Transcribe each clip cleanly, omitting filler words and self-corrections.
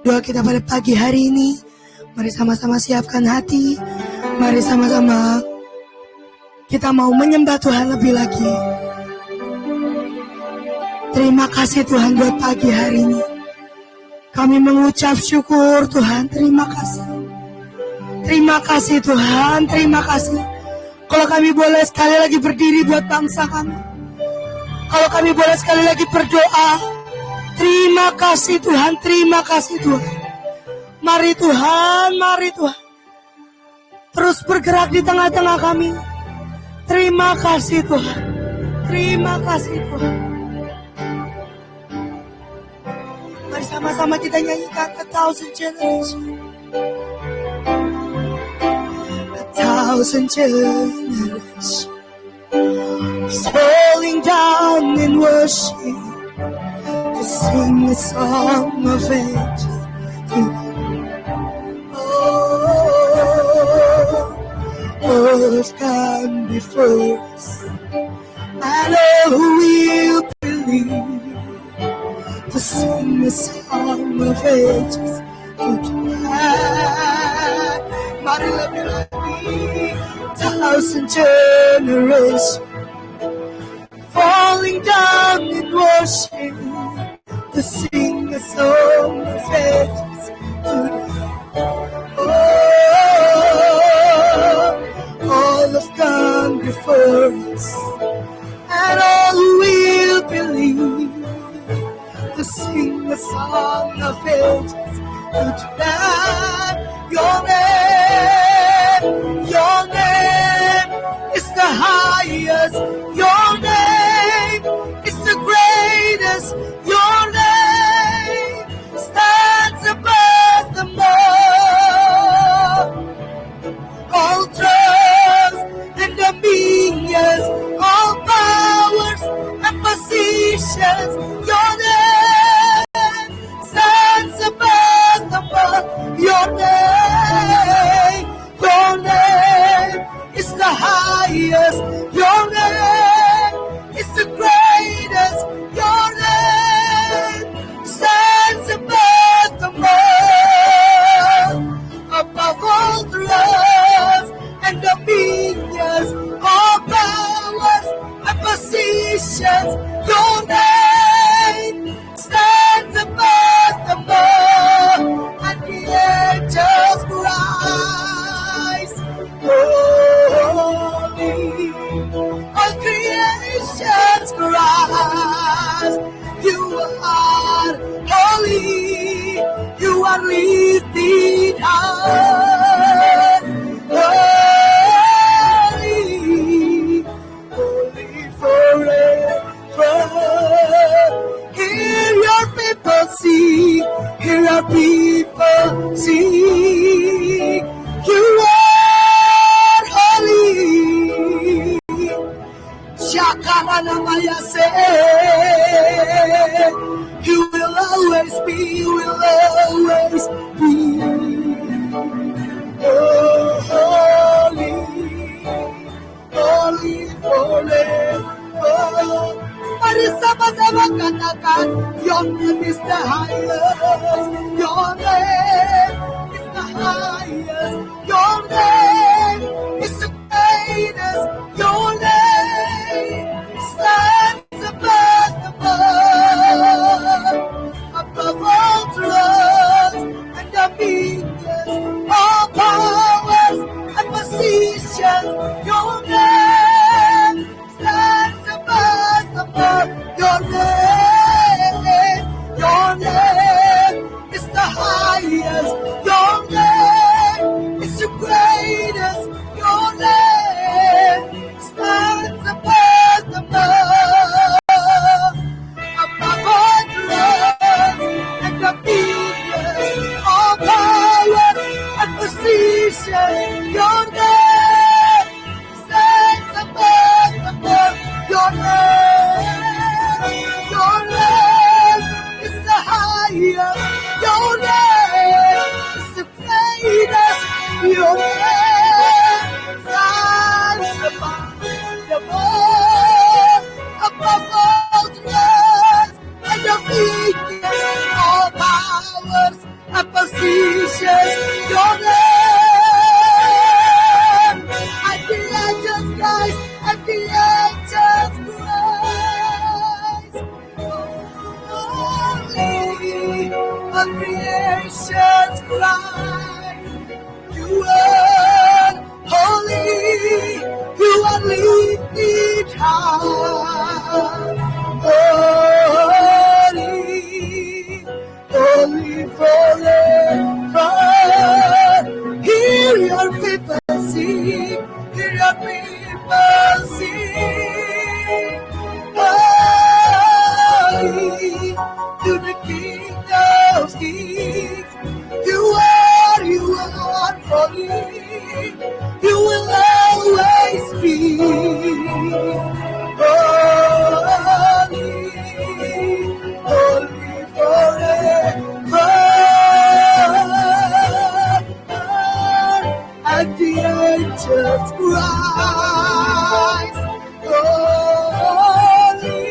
Doa kita pada pagi hari ini, mari sama-sama siapkan hati, mari sama-sama kita mau menyembah Tuhan lebih lagi. Terima kasih Tuhan buat pagi hari ini. Kami mengucap syukur Tuhan, terima kasih. Terima kasih Tuhan, terima kasih. Kalau kami boleh sekali lagi berdiri buat bangsa kami. Kalau kami boleh sekali lagi berdoa. Terima kasih Tuhan, terima kasih Tuhan. Mari Tuhan, mari Tuhan. Terus bergerak di tengah-tengah kami. Terima kasih Tuhan. Terima kasih Tuhan. Mari sama-sama kita nyanyikan A Thousand Generations. A thousand generations falling down in worship to sing a song of ages. All have gone before us, and all who will believe to sing a song of ages to God. Mari lebih lagi, thousand generations falling down in worship to sing a song of ages to God. All have gone before us, and all who will believe to sing a song of ages to God. Your name is the highest. Your name is the greatest. Your name stands above them all. All thrones and dominions, all powers and positions. Your name stands above them all. Your name is the highest. Your name is the greatest. Your name stands above them all. Above all thrones and dominions, all powers and positions. Your name stands above them all. And the angels rise, holy. All creations cries, you are holy. You are lifted high, holy, holy forever. Hear your people sing, hear your people sing. You are holy. Shakarana Maya say, you will always be, you will always be. Oh, holy, holy forever. Mari sama-sama katakan, your name is the highest. Your name is the highest. Your name is the greatest. Your name stands above the world, above all thrones and dominions, all powers and positions. Your name stands above the world. Your name is the highest. Your name is the greatest. Your name stands above the world, above all thrones and dominions, all powers and positions. Your name stands above the world. Your name is the highest. Your name is the greatest. Your name stands above the world, above all thrones and dominions, all powers and positions your name. And the angels rise, and the angels rise. Holy, all creations cry. You are holy, you are lifted high. Holy, holy forever. Hear your people sing, hear your people sing. Holy, to the King of Kings. You are holy. You will always be holy, holy forever. And the angels cry, holy,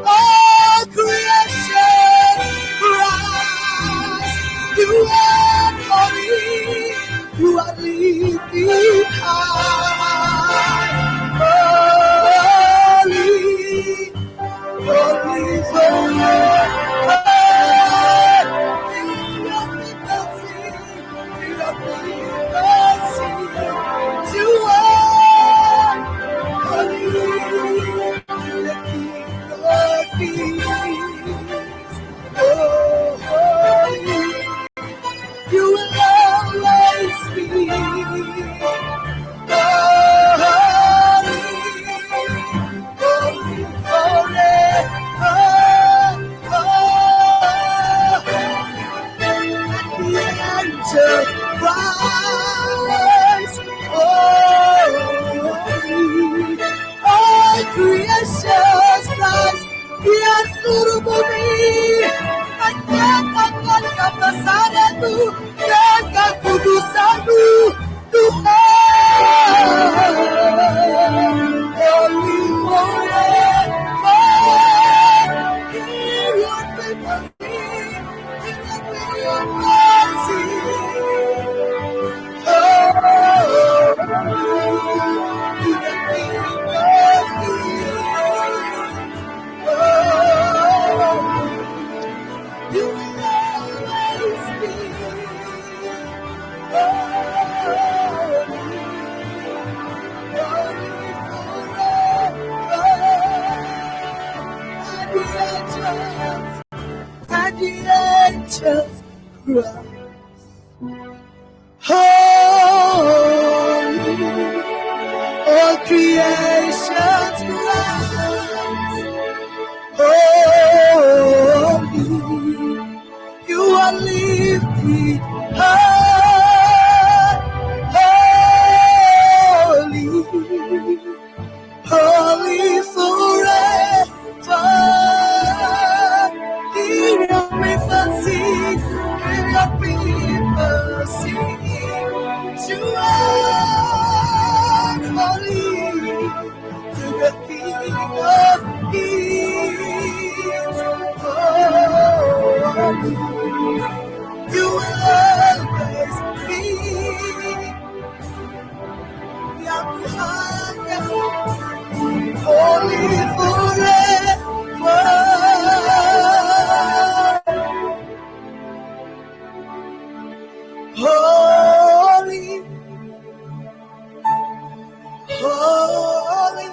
all creation cries, you are holy, you are lifted high, holy, holy forever. You are holy, the King of Kings. Oh, holy, you will always be holy, holy forever. The angels rise, holy, all creations rise. Biar seluruh bumi menyatakan kebesaran-Mu dan kekudusan-Mu, Tuhan. Holy forever. Hear your people sing, hear your people sing. Oh, to the King of Kings. Oh, you will always be holy forever. And the angels cry, holy, all creations cries, holy, you are lifted high, holy, holy forever. Hear your people sing, hear your people sing. You are holy, to the King of Kings. Holy, you will always be. Yang Tuhan yang holy forever. Holy, holy,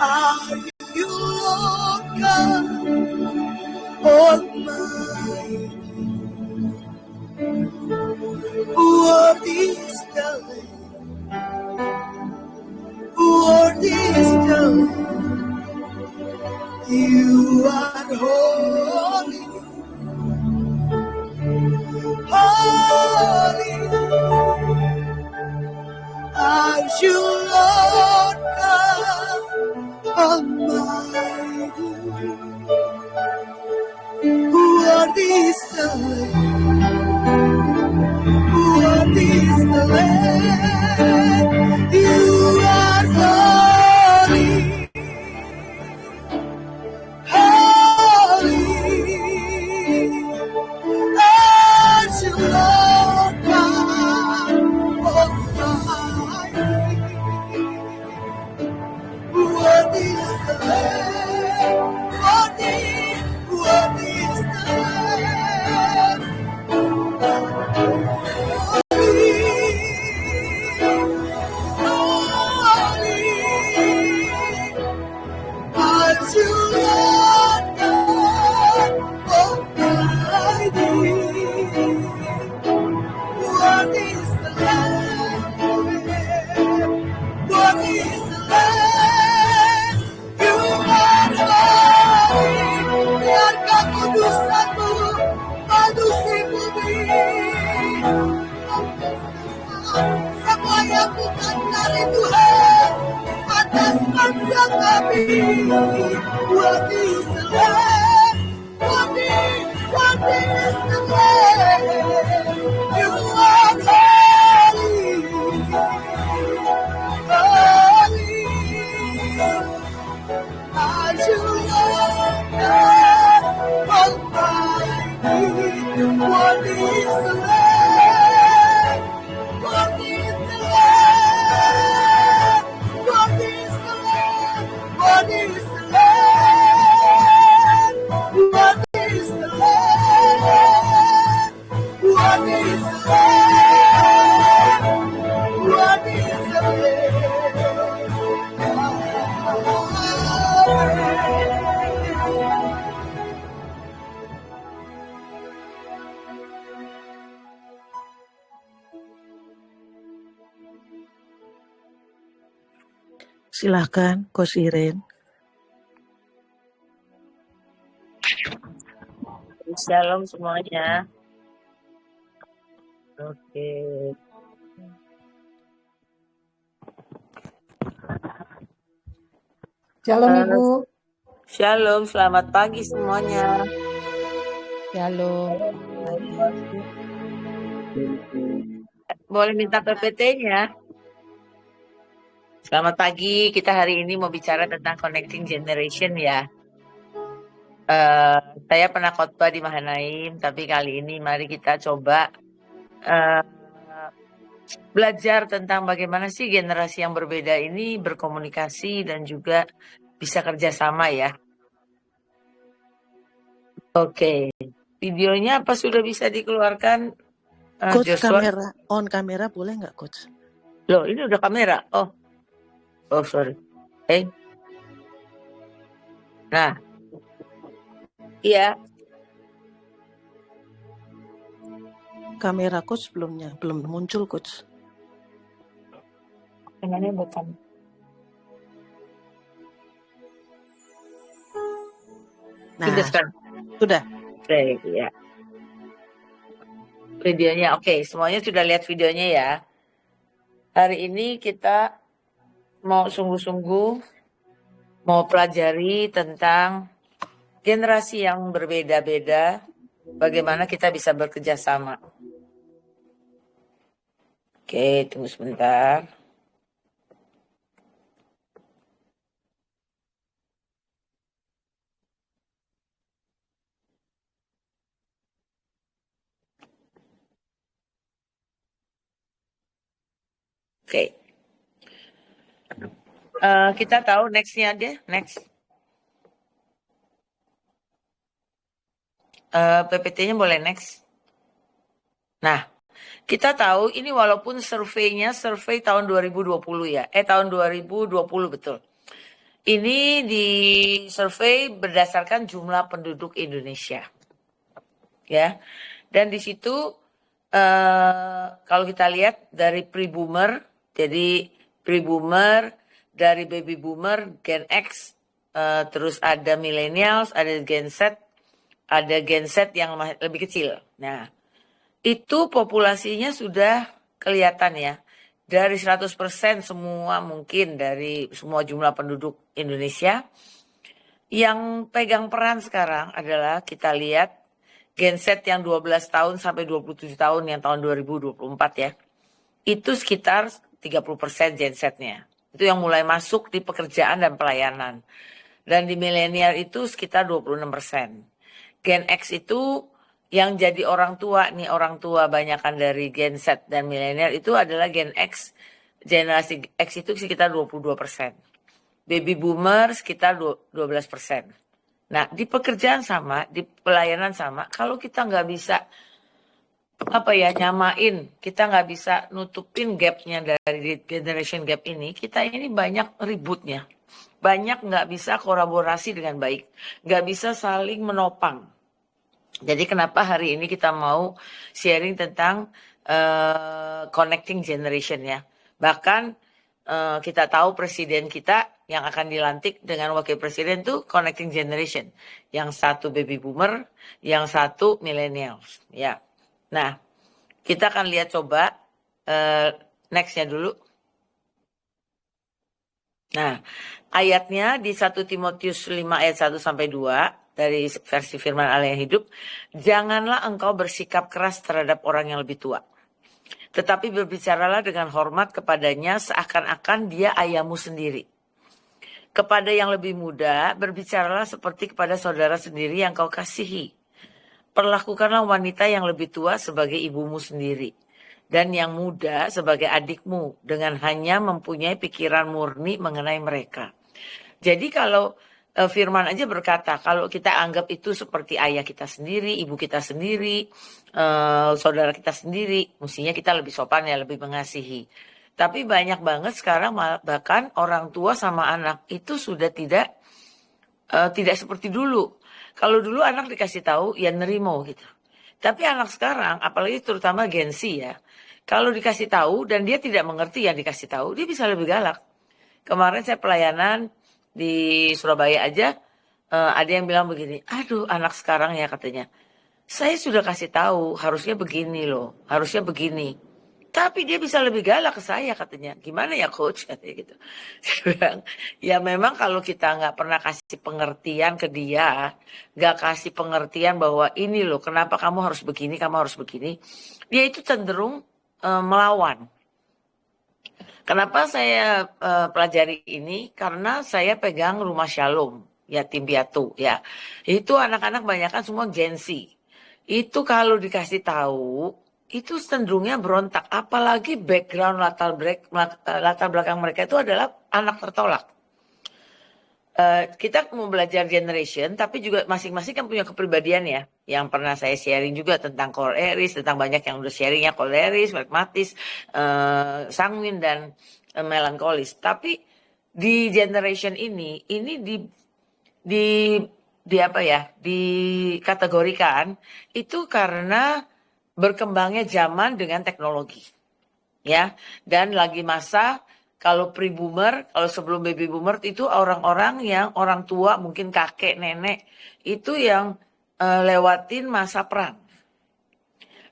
are you, Lord God Almighty? Worthy is the Lamb, worthy is the Lamb. You are holy, holy. Are you, Lord God Almighty? Worthy is the Lamb, worthy is the Lamb. You are holy, holy. kami. What is the land? What is the land? You are holy, holy. As you are Almighty, what is the land? What is the land? What is the land? What is the land? What is the land? What is the land? What is the land? Silahkan, Coach Iren. Shalom semuanya. Oke. Shalom Ibu. Shalom, selamat pagi semuanya. Shalom. Boleh minta PPT-nya? Selamat pagi, kita hari ini mau bicara tentang connecting generation ya. Saya pernah khotbah di Mahanaim, tapi kali ini mari kita coba belajar tentang bagaimana sih generasi yang berbeda ini berkomunikasi dan juga bisa kerjasama ya. Oke, videonya apa sudah bisa dikeluarkan? Coach, Joshua? kamera boleh nggak, Coach? Loh, ini udah kamera. Oh sorry. Nah, iya. Kamera Coach belum muncul, Coach. Kameranya bukan. Nah, Sudah sekarang. Sudah. Oke, ya. Videonya, oke. Semuanya sudah lihat videonya ya. Hari ini kita mau sungguh-sungguh mau pelajari tentang generasi yang berbeda-beda, bagaimana kita bisa bekerja sama. Oke, tunggu sebentar. Oke. Kita tahu next-nya deh, next. PPT-nya boleh next. Nah, kita tahu ini walaupun survei tahun 2020 ya. Tahun 2020 betul. Ini di survei berdasarkan jumlah penduduk Indonesia. Ya. Dan di situ kalau kita lihat dari pre-boomer, jadi pre-boomer, dari baby boomer, Gen X, terus ada millennials, ada Gen Z, ada Gen Z yang lebih kecil. Nah, itu populasinya sudah kelihatan ya. Dari 100% semua mungkin dari semua jumlah penduduk Indonesia. Yang pegang peran sekarang adalah kita lihat Gen Z yang 12 tahun sampai 27 tahun yang tahun 2024 ya. Itu sekitar 30% Gen Z-nya. Itu yang mulai masuk di pekerjaan dan pelayanan. Dan di milenial itu sekitar 26%. Gen X itu yang jadi orang tua nih, orang tua banyakan dari Gen Z dan milenial itu adalah Gen X. Generasi X itu sekitar 22%. Baby boomer sekitar 12%. Nah, di pekerjaan sama, di pelayanan sama, kalau kita nggak bisa nyamain, kita nggak bisa nutupin gapnya dari generation gap ini, kita ini banyak ributnya. Banyak nggak bisa kolaborasi dengan baik. Nggak bisa saling menopang. Jadi kenapa hari ini kita mau sharing tentang connecting generation ya. Bahkan kita tahu presiden kita yang akan dilantik dengan wakil presiden tuh connecting generation. Yang satu baby boomer, yang satu millennials. Ya. Nah, kita akan lihat coba next-nya dulu. Nah, ayatnya di 1 Timotius 5 ayat 1 sampai 2 dari versi firman Allah yang hidup, janganlah engkau bersikap keras terhadap orang yang lebih tua. Tetapi berbicaralah dengan hormat kepadanya seakan-akan dia ayahmu sendiri. Kepada yang lebih muda, berbicaralah seperti kepada saudara sendiri yang kau kasihi. Perlakukanlah wanita yang lebih tua sebagai ibumu sendiri, dan yang muda sebagai adikmu, dengan hanya mempunyai pikiran murni mengenai mereka. Jadi kalau firman aja berkata, kalau kita anggap itu seperti ayah kita sendiri, ibu kita sendiri, saudara kita sendiri, mestinya kita lebih sopan ya, lebih mengasihi. Tapi banyak banget sekarang bahkan orang tua sama anak itu sudah tidak seperti dulu. Kalau dulu anak dikasih tahu ya nerimo gitu. Tapi anak sekarang, apalagi terutama Gen Z ya, kalau dikasih tahu dan dia tidak mengerti yang dikasih tahu, dia bisa lebih galak. Kemarin saya pelayanan di Surabaya aja, ada yang bilang begini, aduh anak sekarang ya katanya, saya sudah kasih tahu harusnya begini loh, harusnya begini. Tapi dia bisa lebih galak ke saya katanya. Gimana ya coach? Katanya gitu. Saya bilang, ya memang kalau kita nggak pernah kasih pengertian ke dia, nggak kasih pengertian bahwa ini loh, kenapa kamu harus begini, kamu harus begini, dia itu cenderung melawan. Kenapa saya pelajari ini? Karena saya pegang Rumah Shalom, yatim piatu ya. Itu anak-anak banyakan semua Gen Z. Itu kalau dikasih tahu, itu cenderungnya berontak. Apalagi background latar belakang mereka itu adalah anak tertolak. Kita mau belajar generation, tapi juga masing-masing kan punya kepribadian ya. Yang pernah saya sharing juga tentang koleris, tentang banyak yang udah sharingnya koleris, pragmatis, sanguin dan melankolis. Tapi di generation ini di apa ya, dikategorikan itu karena berkembangnya zaman dengan teknologi. Ya, dan lagi masa kalau pre-boomer, kalau sebelum baby boomer itu orang-orang yang orang tua, mungkin kakek, nenek, itu yang lewatin masa perang.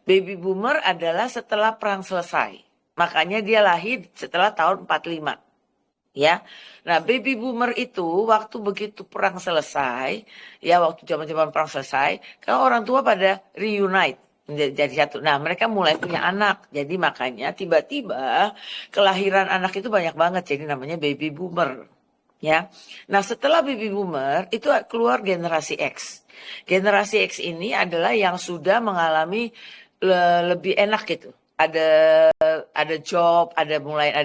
Baby boomer adalah setelah perang selesai. Makanya dia lahir setelah tahun 45. Ya. Nah, baby boomer itu waktu begitu perang selesai, ya waktu zaman-zaman perang selesai, kalau orang tua pada reunite jadi satu. Nah, mereka mulai punya anak. Jadi makanya tiba-tiba kelahiran anak itu banyak banget. Jadi namanya baby boomer. Ya. Nah, setelah baby boomer itu keluar generasi X. Generasi X ini adalah yang sudah mengalami lebih enak gitu. Ada job, mulai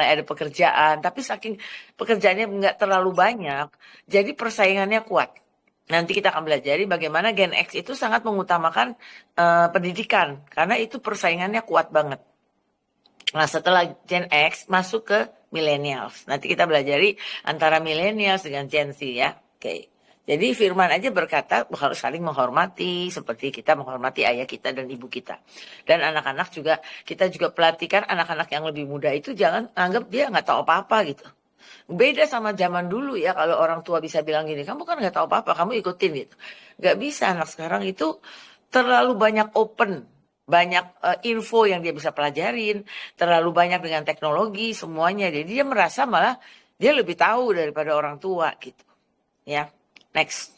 ada pekerjaan, tapi saking pekerjaannya nggak terlalu banyak, jadi persaingannya kuat. Nanti kita akan belajar bagaimana Gen X itu sangat mengutamakan pendidikan, karena itu persaingannya kuat banget. Nah, setelah Gen X masuk ke millennials. Nanti kita belajari antara millennials dengan Gen Z ya. Oke. Jadi firman aja berkata harus saling menghormati seperti kita menghormati ayah kita dan ibu kita. Dan anak-anak juga, kita juga pelatihkan anak-anak yang lebih muda itu jangan anggap dia nggak tahu apa-apa gitu. Beda sama zaman dulu ya, kalau orang tua bisa bilang gini, kamu kan nggak tahu apa-apa, kamu ikutin gitu. Nggak bisa, anak sekarang itu terlalu banyak open, banyak info yang dia bisa pelajarin, terlalu banyak dengan teknologi semuanya. Jadi dia merasa malah dia lebih tahu daripada orang tua gitu. Ya, next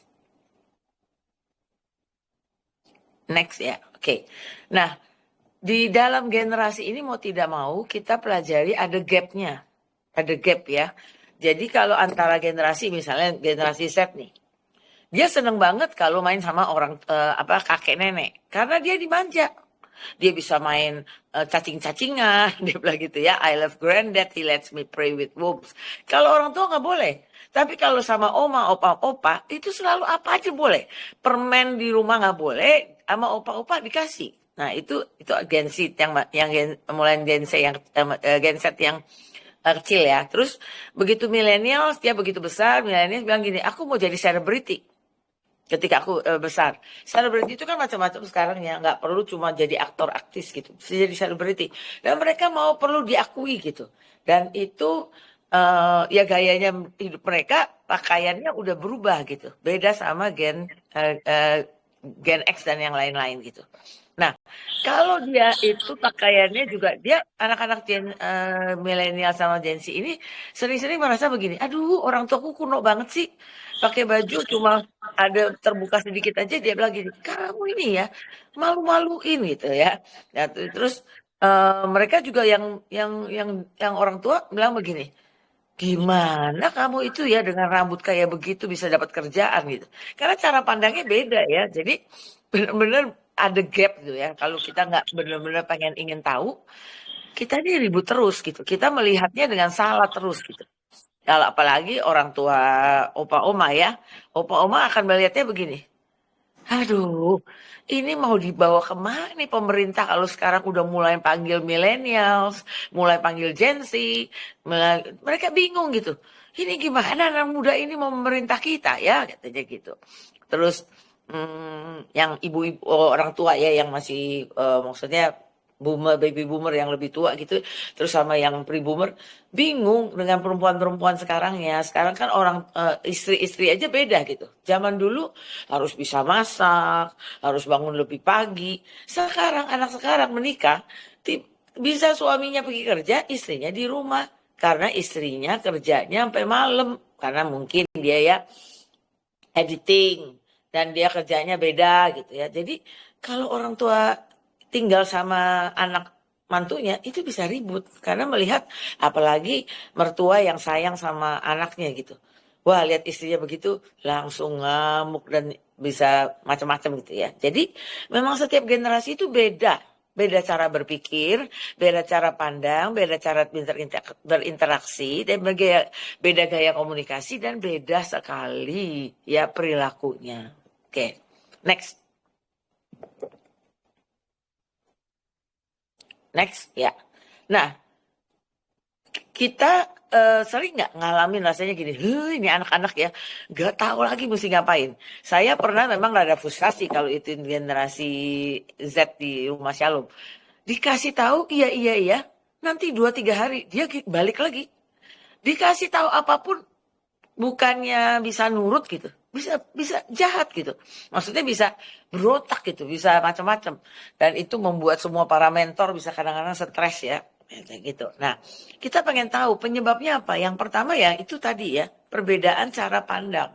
ya, oke. Nah, di dalam generasi ini mau tidak mau kita pelajari ada gapnya, ada gap ya. Jadi kalau antara generasi, misalnya generasi Z nih, dia seneng banget kalau main sama orang kakek nenek, karena dia dimanja. Dia bisa main cacing-cacingan, dia bilang gitu ya, I love granddad, he lets me play with wolves. Kalau orang tua nggak boleh. Tapi kalau sama oma, opa, itu selalu apa aja boleh. Permen di rumah nggak boleh, sama opa dikasih. Nah itu Gen Z yang mulai Gen Z yang Gen Z yang kecil ya. Terus begitu millennials, dia begitu besar, millennials bilang gini, aku mau jadi selebriti. Ketika aku besar, selebriti itu kan macam-macam sekarang ya, nggak perlu cuma jadi aktor aktris gitu, bisa jadi selebriti. Dan mereka perlu diakui gitu. Dan itu ya gayanya hidup mereka, pakaiannya udah berubah gitu, beda sama Gen X dan yang lain-lain gitu. Nah, kalau dia itu pakaiannya juga dia anak-anak milenial sama Gen Z ini sering-sering merasa begini, aduh orang tuaku kuno banget sih, pakai baju cuma ada terbuka sedikit aja dia bilang gini, kamu ini ya malu-maluin gitu ya. Ya terus mereka juga yang orang tua bilang begini, gimana kamu itu ya dengan rambut kayak begitu bisa dapat kerjaan gitu. Karena cara pandangnya beda ya. Jadi benar-benar ada gap gitu ya. Kalau kita nggak benar-benar pengen ingin tahu, kita ini ribut terus gitu. Kita melihatnya dengan salah terus gitu. Kalau apalagi orang tua opa oma ya, opa oma akan melihatnya begini. Aduh, ini mau dibawa kemana nih pemerintah kalau sekarang udah mulai panggil millennials, mulai panggil Gen Z, mereka bingung gitu. Ini gimana anak muda ini mau memerintah kita ya, katanya gitu. Terus yang ibu-ibu orang tua ya yang masih maksudnya baby boomer yang lebih tua gitu, terus sama yang pre-boomer bingung dengan perempuan-perempuan sekarang ya. Sekarang kan orang istri-istri aja beda gitu. Zaman dulu harus bisa masak, harus bangun lebih pagi. Sekarang anak sekarang menikah, bisa suaminya pergi kerja, istrinya di rumah. Karena istrinya kerjanya sampai malam. Karena mungkin dia ya editing dan dia kerjanya beda gitu ya. Jadi kalau orang tua tinggal sama anak mantunya itu bisa ribut karena melihat apalagi mertua yang sayang sama anaknya gitu. Wah, lihat istrinya begitu langsung ngamuk dan bisa macam-macam gitu ya. Jadi memang setiap generasi itu beda. Beda cara berpikir, beda cara pandang, beda cara berinteraksi, dan beda gaya komunikasi, dan beda sekali ya perilakunya. Oke, next. Next, ya. Nah, kita sering nggak ngalamin rasanya gini, ini anak-anak ya, nggak tahu lagi mesti ngapain. Saya pernah memang rada frustasi kalau itu generasi Z di rumah Shalom. Dikasih tahu, iya, nanti 2-3 hari dia balik lagi. Dikasih tahu apapun bukannya bisa nurut gitu, bisa jahat gitu, maksudnya bisa berotak gitu, bisa macam-macam, dan itu membuat semua para mentor bisa kadang-kadang stres ya kayak gitu. Nah, kita pengen tahu penyebabnya apa. Yang pertama ya itu tadi ya, perbedaan cara pandang.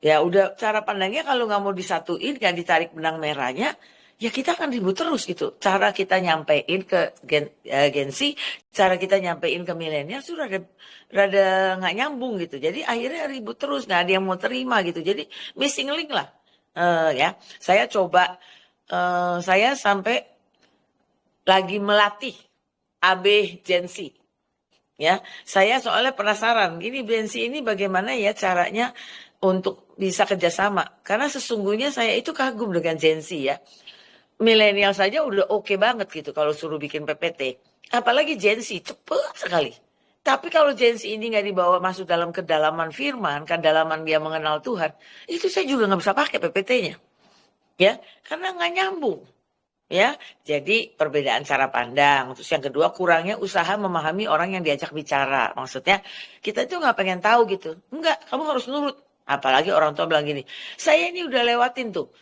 Ya udah, cara pandangnya kalau nggak mau disatuin, nggak ditarik benang merahnya, ya kita akan ribut terus gitu. Cara kita nyampein ke Gen Z, cara kita nyampein ke milenial sudah rada nggak nyambung gitu. Jadi akhirnya ribut terus, nggak ada yang mau terima gitu. Jadi missing link lah. Ya, saya coba, saya sampai lagi melatih AB Gen Z. Ya, saya soalnya penasaran, gini Gen Z ini bagaimana ya caranya untuk bisa kerjasama. Karena sesungguhnya saya itu kagum dengan Gen Z ya. Milenial saja udah oke banget gitu kalau suruh bikin PPT. Apalagi Gen Z, cepet sekali. Tapi kalau Gen Z ini nggak dibawa masuk dalam kedalaman firman, kedalaman dia mengenal Tuhan, itu saya juga nggak bisa pakai PPT-nya. Ya, karena nggak nyambung. Ya, jadi perbedaan cara pandang. Terus yang kedua, kurangnya usaha memahami orang yang diajak bicara. Maksudnya kita itu nggak pengen tahu gitu. Enggak, kamu harus nurut. Apalagi orang tua bilang gini, saya ini udah lewatin tuh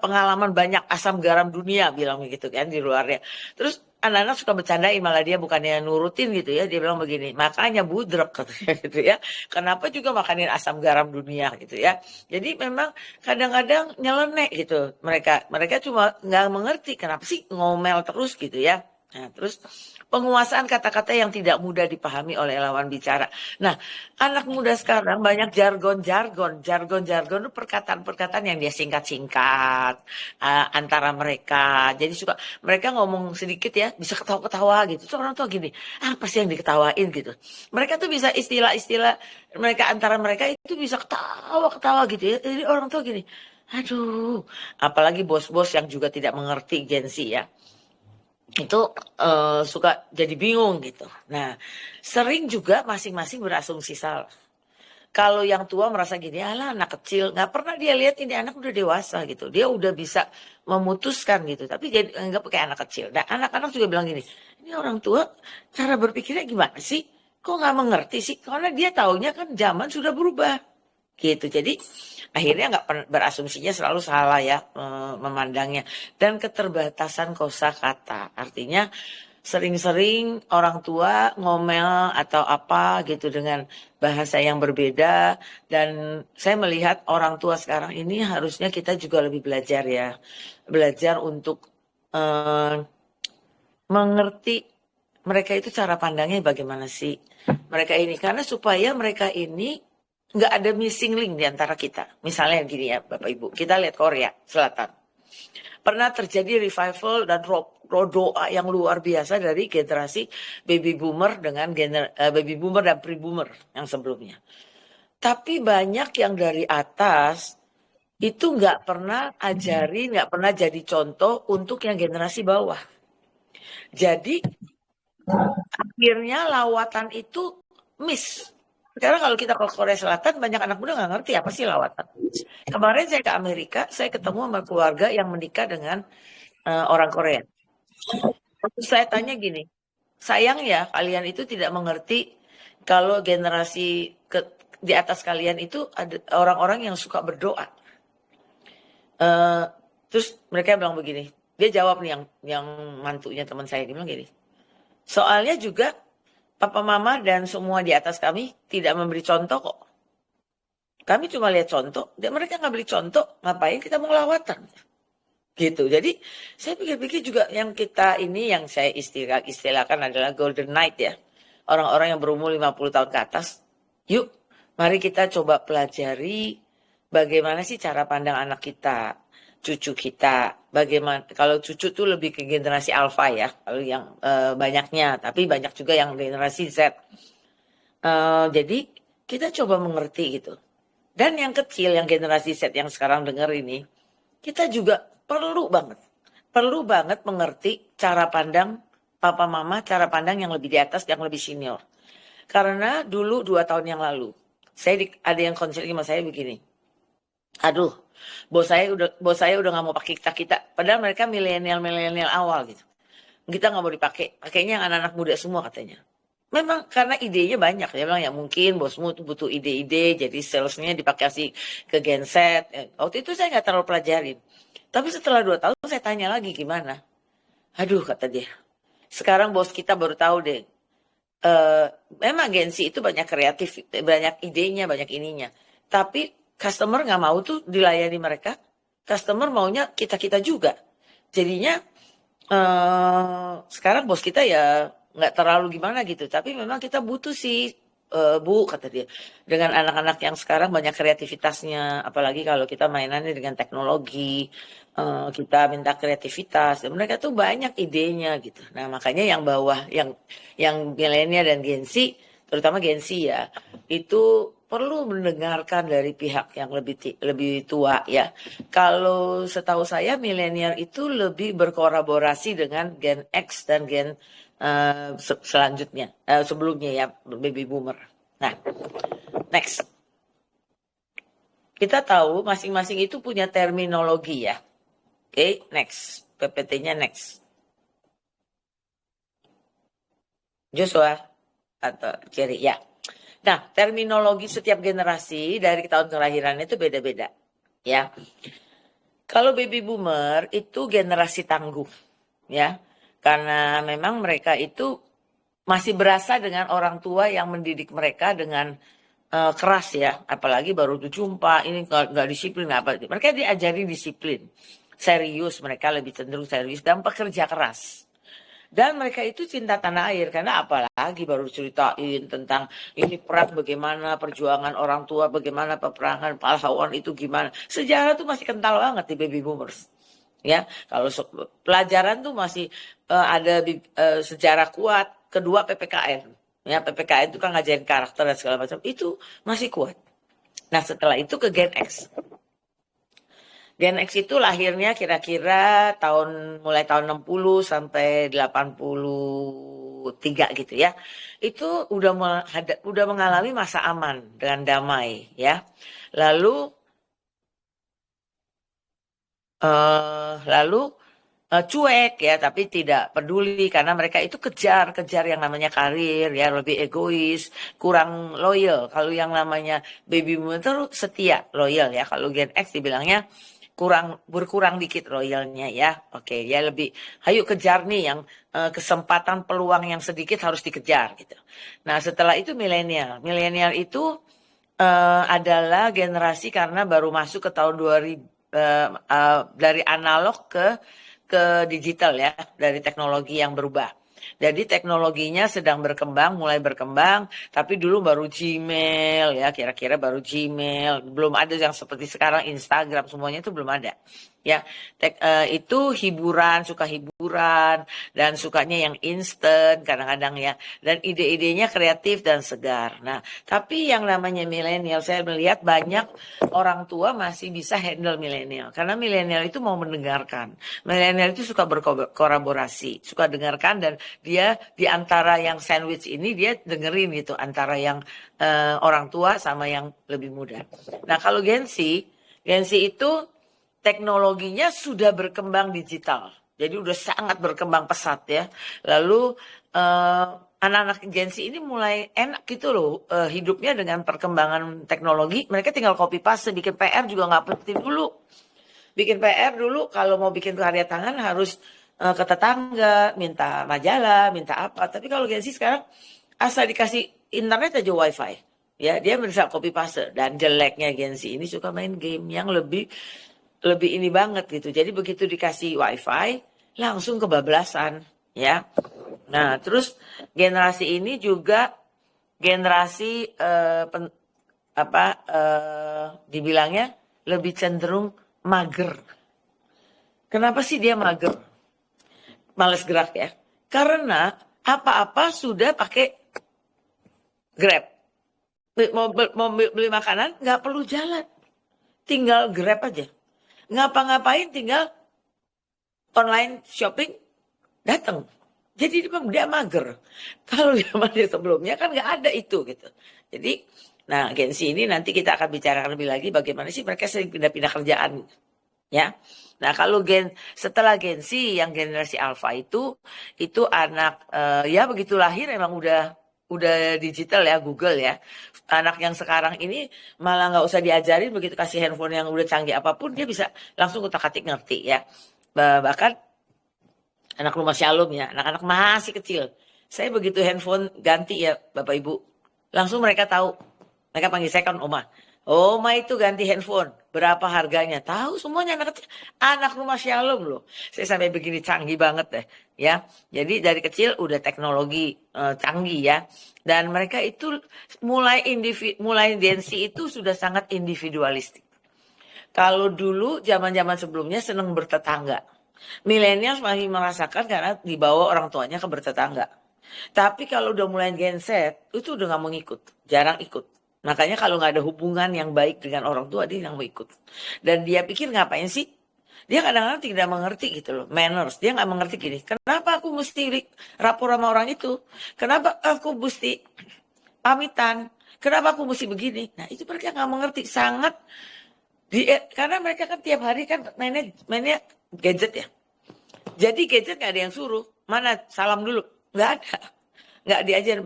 pengalaman banyak asam garam dunia, bilang begitu kan di luarnya. Terus anak-anak suka bercandain, malah dia bukannya nurutin gitu ya, dia bilang begini, makanya budrek katanya gitu ya. Kenapa juga makanin asam garam dunia gitu ya. Jadi memang kadang-kadang nyeleneh gitu mereka. Mereka cuma nggak mengerti kenapa sih ngomel terus gitu ya. Nah, terus penguasaan kata-kata yang tidak mudah dipahami oleh lawan bicara. Nah, anak muda sekarang banyak jargon-jargon. Jargon-jargon itu perkataan-perkataan yang dia singkat-singkat antara mereka. Jadi suka mereka ngomong sedikit ya, bisa ketawa-ketawa gitu. Terus orang tua gini, apa sih yang diketawain gitu. Mereka tuh bisa istilah-istilah mereka antara mereka itu bisa ketawa-ketawa gitu ya. Jadi orang tua gini, aduh, apalagi bos-bos yang juga tidak mengerti Gen Z ya. Itu suka jadi bingung gitu. Nah, sering juga masing-masing berasumsi salah. Kalau yang tua merasa gini, alah anak kecil, nggak pernah dia lihat ini anak udah dewasa gitu. Dia udah bisa memutuskan gitu, tapi jadi anggap kayak anak kecil. Nah, anak-anak juga bilang gini, ini orang tua cara berpikirnya gimana sih? Kok nggak mengerti sih? Karena dia taunya kan zaman sudah berubah. gitu. Jadi akhirnya nggak berasumsinya selalu salah ya memandangnya. Dan keterbatasan kosakata, artinya sering-sering orang tua ngomel atau apa gitu dengan bahasa yang berbeda. Dan saya melihat orang tua sekarang ini harusnya kita juga lebih belajar ya, belajar untuk eh, mengerti mereka itu cara pandangnya bagaimana sih mereka ini, karena supaya mereka ini nggak ada missing link di antara kita. Misalnya gini ya Bapak Ibu, kita lihat Korea Selatan. Pernah terjadi revival dan doa yang luar biasa dari generasi baby boomer dengan baby boomer dan pre-boomer yang sebelumnya. Tapi banyak yang dari atas itu nggak pernah ajari, nggak pernah jadi contoh untuk yang generasi bawah. Jadi akhirnya lawatan itu miss. Sekarang kalau kita ke Korea Selatan, banyak anak muda nggak ngerti apa sih lawatan. Kemarin saya ke Amerika, saya ketemu sama keluarga yang menikah dengan orang Korea. Terus saya tanya gini, sayang ya kalian itu tidak mengerti kalau generasi di atas kalian itu ada orang-orang yang suka berdoa. Terus mereka bilang begini, dia jawab nih yang mantunya teman saya, dia bilang gini, soalnya juga papa mama dan semua di atas kami tidak memberi contoh kok. Kami cuma lihat contoh, dan mereka nggak beri contoh, ngapain kita mau lawatan? Gitu. Jadi saya pikir-pikir juga yang kita ini, yang saya istilahkan adalah golden night ya. Orang-orang yang berumur 50 tahun ke atas. Yuk, mari kita coba pelajari bagaimana sih cara pandang anak kita, cucu kita. Bagaimana, kalau cucu tuh lebih ke generasi alpha ya, kalau yang banyaknya. Tapi banyak juga yang generasi Z. Jadi kita coba mengerti gitu. Dan yang kecil, yang generasi Z yang sekarang dengar ini, kita juga perlu banget mengerti cara pandang papa mama, cara pandang yang lebih di atas, yang lebih senior. Karena dulu 2 tahun yang lalu, ada yang konseling sama saya begini, aduh, bos saya udah nggak mau pakai kita, padahal mereka milenial awal gitu. Kita nggak mau dipakai, pakainya yang anak-anak muda semua katanya. Memang karena idenya banyak, dia bilang ya mungkin bosmu tuh butuh ide-ide, jadi salesnya dipakai ke genset. Waktu itu saya nggak terlalu pelajarin. Tapi setelah 2 tahun saya tanya lagi gimana. Aduh kata dia, sekarang bos kita baru tahu deh. Memang agensi itu banyak kreatif, banyak idenya, banyak ininya. Tapi customer nggak mau tuh dilayani mereka. Customer maunya kita-kita juga. Jadinya sekarang bos kita ya nggak terlalu gimana gitu, tapi memang kita butuh sih Bu kata dia, dengan anak-anak yang sekarang banyak kreativitasnya, apalagi kalau kita mainannya dengan teknologi, kita minta kreativitas, dan mereka tuh banyak idenya gitu. Nah makanya yang bawah, yang milenial dan Gen Z, terutama Gen Z ya, itu perlu mendengarkan dari pihak yang lebih tua ya. Kalau setahu saya milenial itu lebih berkolaborasi dengan Gen X dan Gen selanjutnya, sebelumnya ya, baby boomer. Nah, next. Kita tahu masing-masing itu punya terminologi ya. Oke, next. PPT-nya next. Joshua atau Jerry ya. Nah, terminologi setiap generasi dari tahun kelahiran itu beda-beda ya. Kalau baby boomer itu generasi tangguh ya. Karena memang mereka itu masih berasa dengan orang tua yang mendidik mereka dengan keras ya. Apalagi baru jumpa, ini nggak disiplin, apa. Mereka diajari disiplin. Serius, mereka lebih cenderung serius dan pekerja keras. Dan mereka itu cinta tanah air, karena apalagi baru ceritain tentang ini perang bagaimana, perjuangan orang tua bagaimana, peperangan pahlawan itu gimana. Sejarah tuh masih kental banget di baby boomers. Ya, kalau pelajaran tuh masih ada sejarah kuat. Kedua PPKN, ya PPKN itu kan ngajarin karakter dan segala macam, itu masih kuat. Nah setelah itu ke Gen X. Gen X itu lahirnya kira-kira mulai tahun 60 sampai 83 gitu ya. Itu udah mengalami masa aman dan damai ya. Lalu cuek ya, tapi tidak peduli karena mereka itu kejar yang namanya karir ya, lebih egois, kurang loyal. Kalau yang namanya baby boomer itu setia, loyal ya. Kalau Gen X dibilangnya berkurang dikit loyalnya ya. Oke, ya lebih ayo kejar nih yang kesempatan peluang yang sedikit harus dikejar gitu. Nah, setelah itu milenial. Milenial itu adalah generasi karena baru masuk ke tahun 2000 dari analog ke digital ya, dari teknologi yang berubah. Jadi teknologinya sedang berkembang, mulai berkembang, tapi dulu baru Gmail ya, kira-kira baru Gmail, belum ada yang seperti sekarang Instagram, semuanya itu belum ada. Ya, itu suka hiburan dan sukanya yang instan kadang-kadang ya, dan ide-idenya kreatif dan segar. Nah, tapi yang namanya milenial, saya melihat banyak orang tua masih bisa handle milenial, karena milenial itu mau mendengarkan. Milenial itu suka berkolaborasi, suka dengarkan, dan dia di antara yang sandwich ini dia dengerin gitu antara yang orang tua sama yang lebih muda. Nah, kalau Gen Z itu teknologinya sudah berkembang digital. Jadi udah sangat berkembang pesat ya. Lalu anak-anak Gen Z ini mulai enak gitu loh hidupnya dengan perkembangan teknologi. Mereka tinggal copy paste, bikin PR juga nggak penting dulu. Bikin PR dulu kalau mau bikin karya tangan harus ke tetangga, minta majalah, minta apa. Tapi kalau Gen Z sekarang asal dikasih internet aja wifi. Ya, dia bisa copy paste. Dan jeleknya Gen Z ini suka main game yang lebih ini banget gitu. Jadi begitu dikasih wifi langsung kebablasan ya. Nah, terus generasi ini juga generasi dibilangnya lebih cenderung mager. Kenapa sih dia mager? Males gerak ya. Karena apa-apa sudah pakai Grab. Mau beli makanan nggak perlu jalan. Tinggal Grab aja. Ngapa-ngapain tinggal online shopping datang. Jadi dia mager. Kalau zaman sebelumnya kan nggak ada itu gitu. Jadi, nah Gen Z ini nanti kita akan bicarakan lebih lagi bagaimana sih mereka sering pindah-pindah kerjaan, ya. Nah kalau setelah Gen Z yang generasi Alpha itu anak ya begitu lahir emang udah digital ya, Google ya. Anak yang sekarang ini malah nggak usah diajarin, begitu kasih handphone yang udah canggih apapun dia bisa langsung utak-atik ngerti ya. Bahkan anak rumah Shalom ya, anak-anak masih kecil. Saya begitu handphone ganti ya Bapak Ibu, langsung mereka tahu. Mereka panggil saya kan Oma. Oma itu ganti handphone, berapa harganya? Tahu semuanya anak kecil. Anak rumah Shalom loh. Saya sampai begini canggih banget deh ya. Jadi dari kecil udah teknologi canggih ya. Dan mereka itu mulai Gen Z itu sudah sangat individualistik. Kalau dulu zaman-zaman sebelumnya senang bertetangga. Milenial masih merasakan karena dibawa orang tuanya ke bertetangga. Tapi kalau udah mulai Gen Z, itu udah nggak mau ngikut, jarang ikut. Makanya kalau nggak ada hubungan yang baik dengan orang tua, dia nggak mau ikut. Dan dia pikir ngapain sih? Dia kadang-kadang tidak mengerti gitu loh, manners. Dia nggak mengerti gini, kenapa aku mesti rapor sama orang itu? Kenapa aku mesti pamitan? Kenapa aku mesti begini? Nah itu mereka nggak mengerti, sangat karena mereka kan tiap hari kan mainnya gadget ya. Jadi gadget nggak ada yang suruh. Mana salam dulu? Nggak ada. Nggak diajar.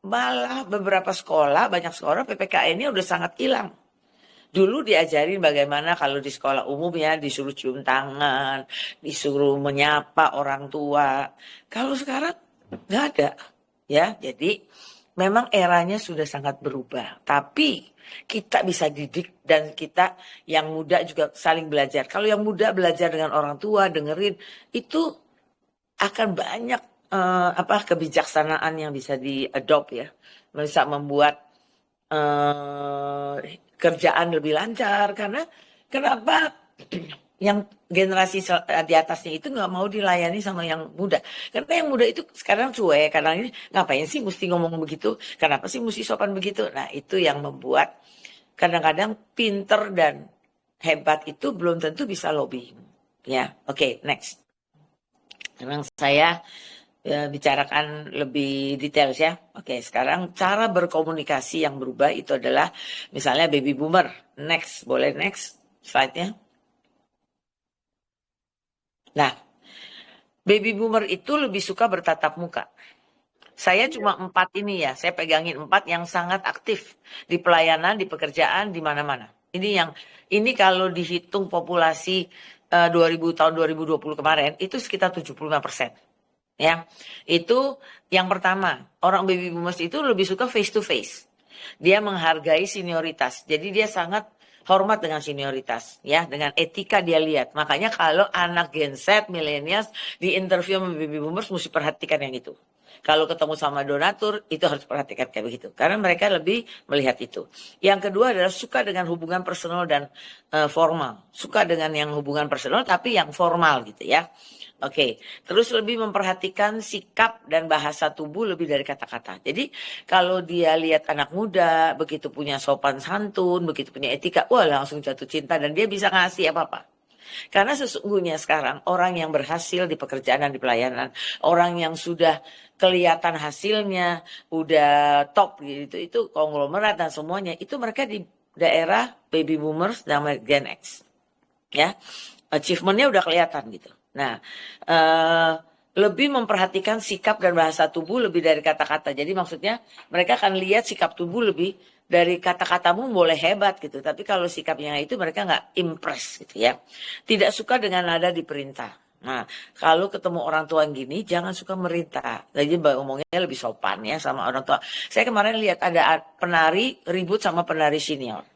Malah beberapa sekolah, banyak sekolah PPKN-nya udah sangat hilang. Dulu diajarin bagaimana kalau di sekolah umum ya disuruh cium tangan, disuruh menyapa orang tua. Kalau sekarang nggak ada. Ya, jadi memang eranya sudah sangat berubah. Tapi kita bisa didik dan kita yang muda juga saling belajar. Kalau yang muda belajar dengan orang tua, dengerin, itu akan banyak kebijaksanaan yang bisa diadopt ya. Bisa membuat kerjaan lebih lancar. Karena kenapa yang generasi di atasnya itu nggak mau dilayani sama yang muda. Karena yang muda itu sekarang cuek, kadang ini ngapain sih mesti ngomong begitu? Kenapa sih mesti sopan begitu? Nah itu yang membuat kadang-kadang pinter dan hebat itu belum tentu bisa lobbying. Ya, oke, next. Sekarang saya bicarakan lebih detail ya. Oke, sekarang cara berkomunikasi yang berubah itu adalah misalnya baby boomer. Next, boleh next slide-nya. Nah, Baby boomer itu lebih suka bertatap muka. Saya cuma 4 ini ya, saya pegangin 4 yang sangat aktif di pelayanan, di pekerjaan, di mana-mana. Ini kalau dihitung populasi 2020 kemarin itu sekitar 75%. Ya, itu yang pertama. Orang baby boomers itu lebih suka face to face. Dia menghargai senioritas. Jadi dia sangat hormat dengan senioritas, ya, dengan etika dia lihat. Makanya kalau anak Gen Z, millennials di interview sama baby boomers mesti perhatikan yang itu. Kalau ketemu sama donatur, itu harus perhatikan kayak begitu. Karena mereka lebih melihat itu. Yang kedua adalah suka dengan hubungan personal dan formal. Suka dengan yang hubungan personal tapi yang formal gitu ya. Oke, terus lebih memperhatikan sikap dan bahasa tubuh lebih dari kata-kata. Jadi kalau dia lihat anak muda, begitu punya sopan santun, begitu punya etika, wah langsung jatuh cinta dan dia bisa ngasih apa-apa. Karena sesungguhnya sekarang orang yang berhasil di pekerjaan dan di pelayanan, orang yang sudah kelihatan hasilnya, udah top gitu, itu konglomerat dan semuanya, itu mereka di daerah baby boomers dan Gen X. Ya, achievementnya udah kelihatan gitu. Nah, lebih memperhatikan sikap dan bahasa tubuh lebih dari kata-kata. Jadi maksudnya mereka akan lihat sikap tubuh lebih dari kata-katamu boleh hebat gitu. Tapi kalau sikapnya itu mereka nggak impress gitu ya. Tidak suka dengan nada diperintah. Nah, kalau ketemu orang tua gini, jangan suka merintah. Jadi ngomongnya lebih sopan ya sama orang tua. Saya kemarin lihat ada penari ribut sama penari senior.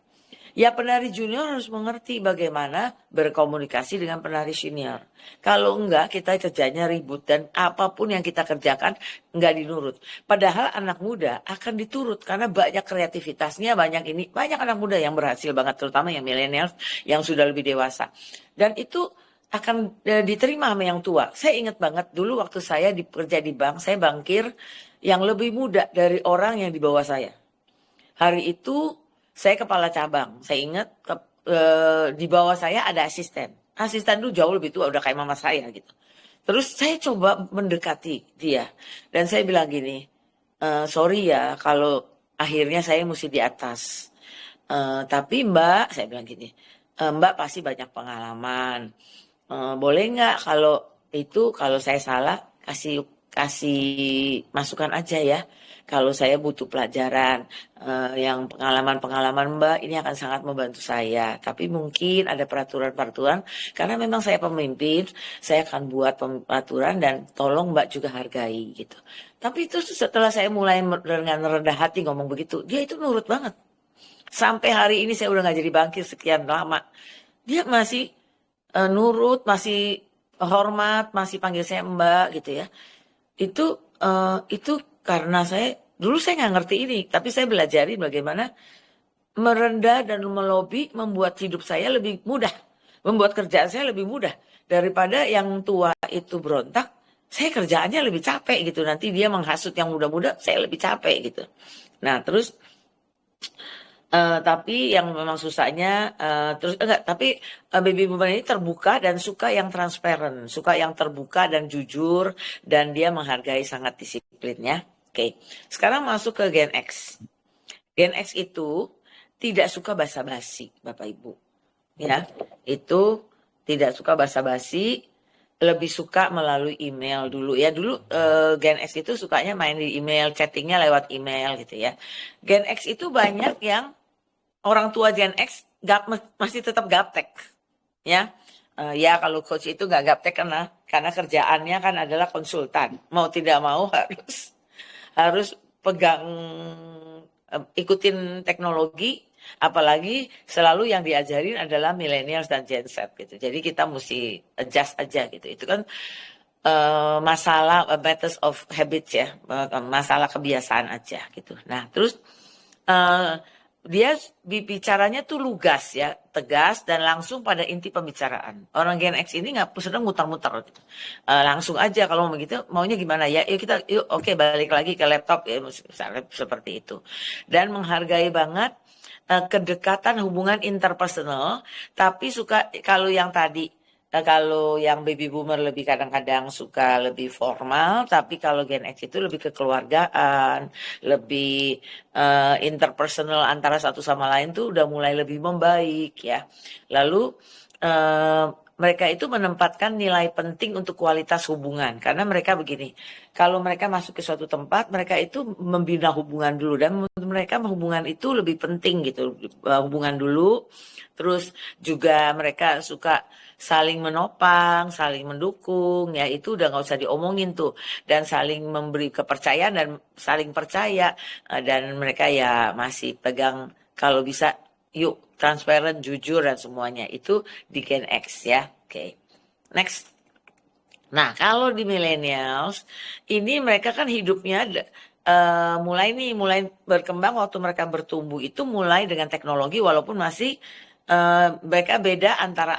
Ya penari junior harus mengerti bagaimana berkomunikasi dengan penari senior. Kalau enggak kita kerjanya ribut dan apapun yang kita kerjakan enggak dinurut. Padahal anak muda akan diturut karena banyak kreativitasnya, banyak anak muda yang berhasil banget terutama yang milenial yang sudah lebih dewasa. Dan itu akan diterima sama yang tua. Saya ingat banget dulu waktu saya kerja di bank, saya bankir yang lebih muda dari orang yang di bawah saya. Hari itu saya kepala cabang. Saya ingat di bawah saya ada asisten. Asisten itu jauh lebih tua, udah kayak mama saya gitu. Terus saya coba mendekati dia. Dan saya bilang gini, sorry ya kalau akhirnya saya mesti di atas. Tapi Mbak, saya bilang gini, Mbak pasti banyak pengalaman. Boleh nggak kalau saya salah kasih masukan aja ya. Kalau saya butuh pelajaran, yang pengalaman-pengalaman Mbak ini akan sangat membantu saya. Tapi mungkin ada peraturan-peraturan, karena memang saya pemimpin, saya akan buat peraturan dan tolong Mbak juga hargai gitu. Tapi itu setelah saya mulai dengan rendah hati ngomong begitu, dia itu nurut banget. Sampai hari ini saya udah nggak jadi bankir sekian lama. Dia masih nurut, masih hormat, masih panggil saya Mbak gitu ya. Itu karena dulu saya nggak ngerti ini, tapi saya belajarin bagaimana merendah dan melobi membuat hidup saya lebih mudah, membuat kerjaan saya lebih mudah daripada yang tua itu berontak. Saya kerjaannya lebih capek gitu. Nanti dia menghasut yang muda-muda, saya lebih capek gitu. Nah terus tapi yang memang susahnya tapi baby boomer ini terbuka dan suka yang transparan, suka yang terbuka dan jujur dan dia menghargai sangat disiplinnya. Oke. Sekarang masuk ke Gen X. Gen X itu tidak suka basa-basi, Bapak Ibu. Ya, itu tidak suka basa-basi, lebih suka melalui email dulu ya. Dulu Gen X itu sukanya main di email, chattingnya lewat email gitu ya. Gen X itu banyak yang orang tua Gen X masih tetap gaptek, ya. Ya kalau coach itu nggak gaptek karena kerjaannya kan adalah konsultan. Mau tidak mau harus pegang ikutin teknologi, apalagi selalu yang diajarin adalah millennials dan Gen Z gitu. Jadi kita mesti adjust aja gitu. Itu kan masalah matters of habits ya, masalah kebiasaan aja gitu. Nah terus dia bicaranya tuh lugas ya, tegas dan langsung pada inti pembicaraan. Orang Gen X ini nggak sedang mutar-mutar gitu. Langsung aja kalau mau begitu, maunya gimana ya? Oke, balik lagi ke laptop ya, misalnya seperti itu. Dan menghargai banget kedekatan hubungan interpersonal, tapi suka kalau yang tadi kalau yang baby boomer lebih kadang-kadang suka lebih formal, tapi kalau Gen X itu lebih kekeluargaan, lebih interpersonal antara satu sama lain tuh udah mulai lebih membaik ya. Lalu mereka itu menempatkan nilai penting untuk kualitas hubungan. Karena mereka begini, kalau mereka masuk ke suatu tempat, mereka itu membina hubungan dulu. Dan menurut mereka hubungan itu lebih penting gitu. Hubungan dulu, terus juga mereka suka saling menopang, saling mendukung, ya itu udah nggak usah diomongin tuh. Dan saling memberi kepercayaan dan saling percaya. Dan mereka ya masih pegang kalau bisa yuk transparent, jujur dan semuanya itu di Gen X ya. Oke. Next. Nah, kalau di millennials ini mereka kan hidupnya mulai berkembang waktu mereka bertumbuh itu mulai dengan teknologi walaupun masih mereka beda antara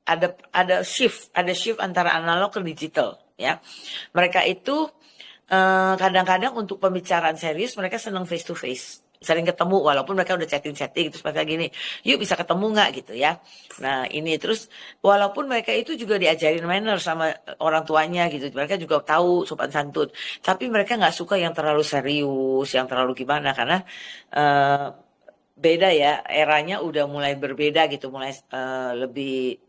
ada shift antara analog ke digital ya. Mereka itu kadang-kadang untuk pembicaraan serius mereka senang face to face. Sering ketemu walaupun mereka udah chatting terus mereka gini, yuk bisa ketemu nggak gitu ya. Nah ini terus walaupun mereka itu juga diajarin manner sama orang tuanya gitu, mereka juga tahu sopan santun, tapi mereka nggak suka yang terlalu serius, yang terlalu gimana karena beda ya, eranya udah mulai berbeda gitu, mulai lebih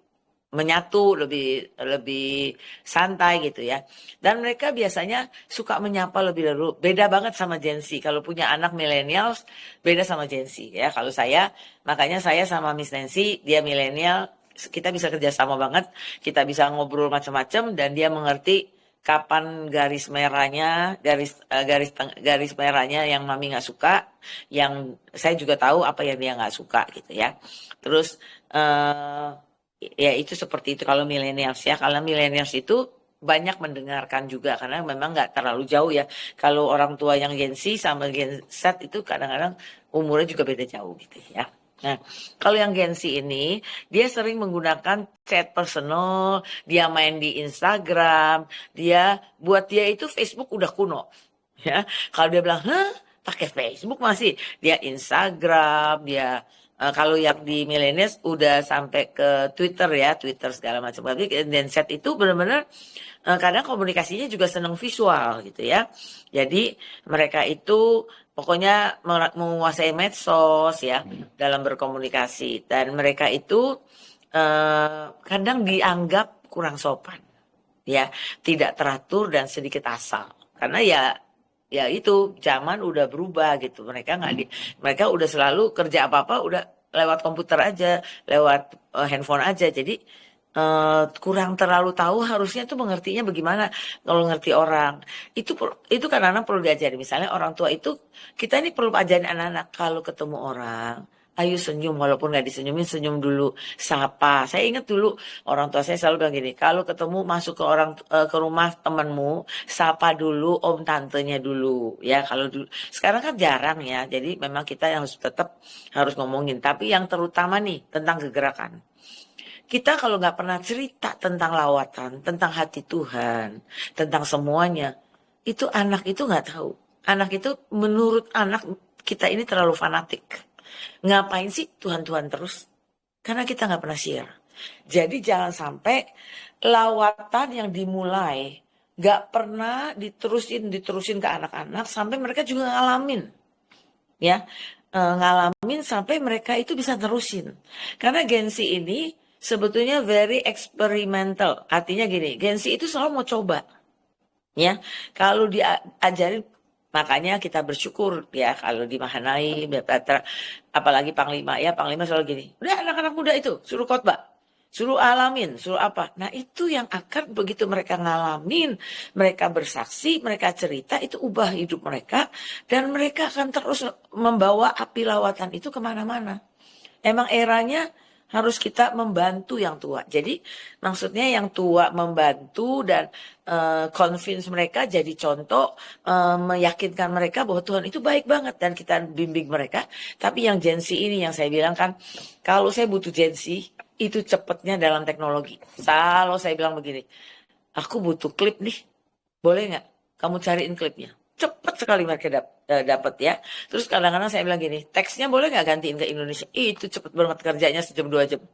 menyatu, lebih santai gitu ya. Dan mereka biasanya suka menyapa lebih dulu. Beda banget sama Gen Z. Kalau punya anak millennials, beda sama Gen Z ya. Kalau saya, makanya saya sama Miss Nancy, dia milenial, kita bisa kerjasama banget. Kita bisa ngobrol macam-macam dan dia mengerti kapan garis merahnya, garis merahnya yang mami nggak suka, yang saya juga tahu apa yang dia nggak suka gitu ya. Terus ya itu seperti itu kalau millennials ya. Kalau millennials itu banyak mendengarkan juga karena memang nggak terlalu jauh ya. Kalau orang tua yang Gen Z sama Gen Z itu kadang-kadang umurnya juga beda jauh gitu ya. Nah, kalau yang Gen Z ini dia sering menggunakan chat personal, dia main di Instagram, buat dia itu Facebook udah kuno. Ya, kalau dia bilang, "Hah, pakai Facebook masih?" Dia Instagram, dia kalau yang di millennials udah sampai ke Twitter ya, Twitter segala macam. Tapi Gen Z itu benar-benar kadang komunikasinya juga senang visual gitu ya. Jadi mereka itu pokoknya menguasai medsos ya dalam berkomunikasi. Dan mereka itu kadang dianggap kurang sopan ya, tidak teratur dan sedikit asal. Karena ya itu zaman udah berubah gitu, mereka udah selalu kerja apa udah lewat komputer aja, lewat handphone aja, jadi kurang terlalu tahu harusnya tuh mengertinya bagaimana. Kalau ngerti orang itu kan anak perlu diajari, misalnya orang tua itu kita ini perlu ajarin anak-anak kalau ketemu orang ayo senyum, walaupun nggak disenyumin senyum dulu, sapa. Saya ingat dulu orang tua saya selalu bilang gini, kalau ketemu masuk ke rumah temanmu, sapa dulu om tantenya dulu ya. Kalau dulu, sekarang kan jarang ya. Jadi memang kita yang harus ngomongin. Tapi yang terutama nih tentang kegerakan. Kita kalau nggak pernah cerita tentang lawatan, tentang hati Tuhan, tentang semuanya, itu anak itu nggak tahu. Anak itu menurut anak kita ini terlalu fanatik. Ngapain sih Tuhan-Tuhan terus? Karena kita nggak pernah share. Jadi jangan sampai lawatan yang dimulai nggak pernah diterusin ke anak-anak sampai mereka juga ngalamin, ya ngalamin sampai mereka itu bisa terusin. Karena Gen Z ini sebetulnya very experimental. Artinya gini, Gen Z itu selalu mau coba, ya. Kalau diajarin. Makanya kita bersyukur ya kalau di Mahanai, apalagi Panglima ya, Panglima selalu gini, udah anak-anak muda itu suruh khotbah, suruh alamin, suruh apa. Nah itu yang akan begitu mereka ngalamin, mereka bersaksi, mereka cerita, itu ubah hidup mereka. Dan mereka akan terus membawa api lawatan itu kemana-mana. Emang eranya harus kita membantu yang tua. Jadi maksudnya yang tua membantu dan convince mereka jadi contoh, meyakinkan mereka bahwa Tuhan itu baik banget dan kita bimbing mereka. Tapi yang Gen Z ini yang saya bilang kan, kalau saya butuh Gen Z itu cepatnya dalam teknologi. Kalau saya bilang begini, aku butuh klip nih, boleh nggak kamu cariin klipnya? Cepat sekali mereka dapat ya. Terus kadang-kadang saya bilang gini, teksnya boleh nggak gantiin ke Indonesia? Itu cepet banget kerjanya, sejam 2 jam.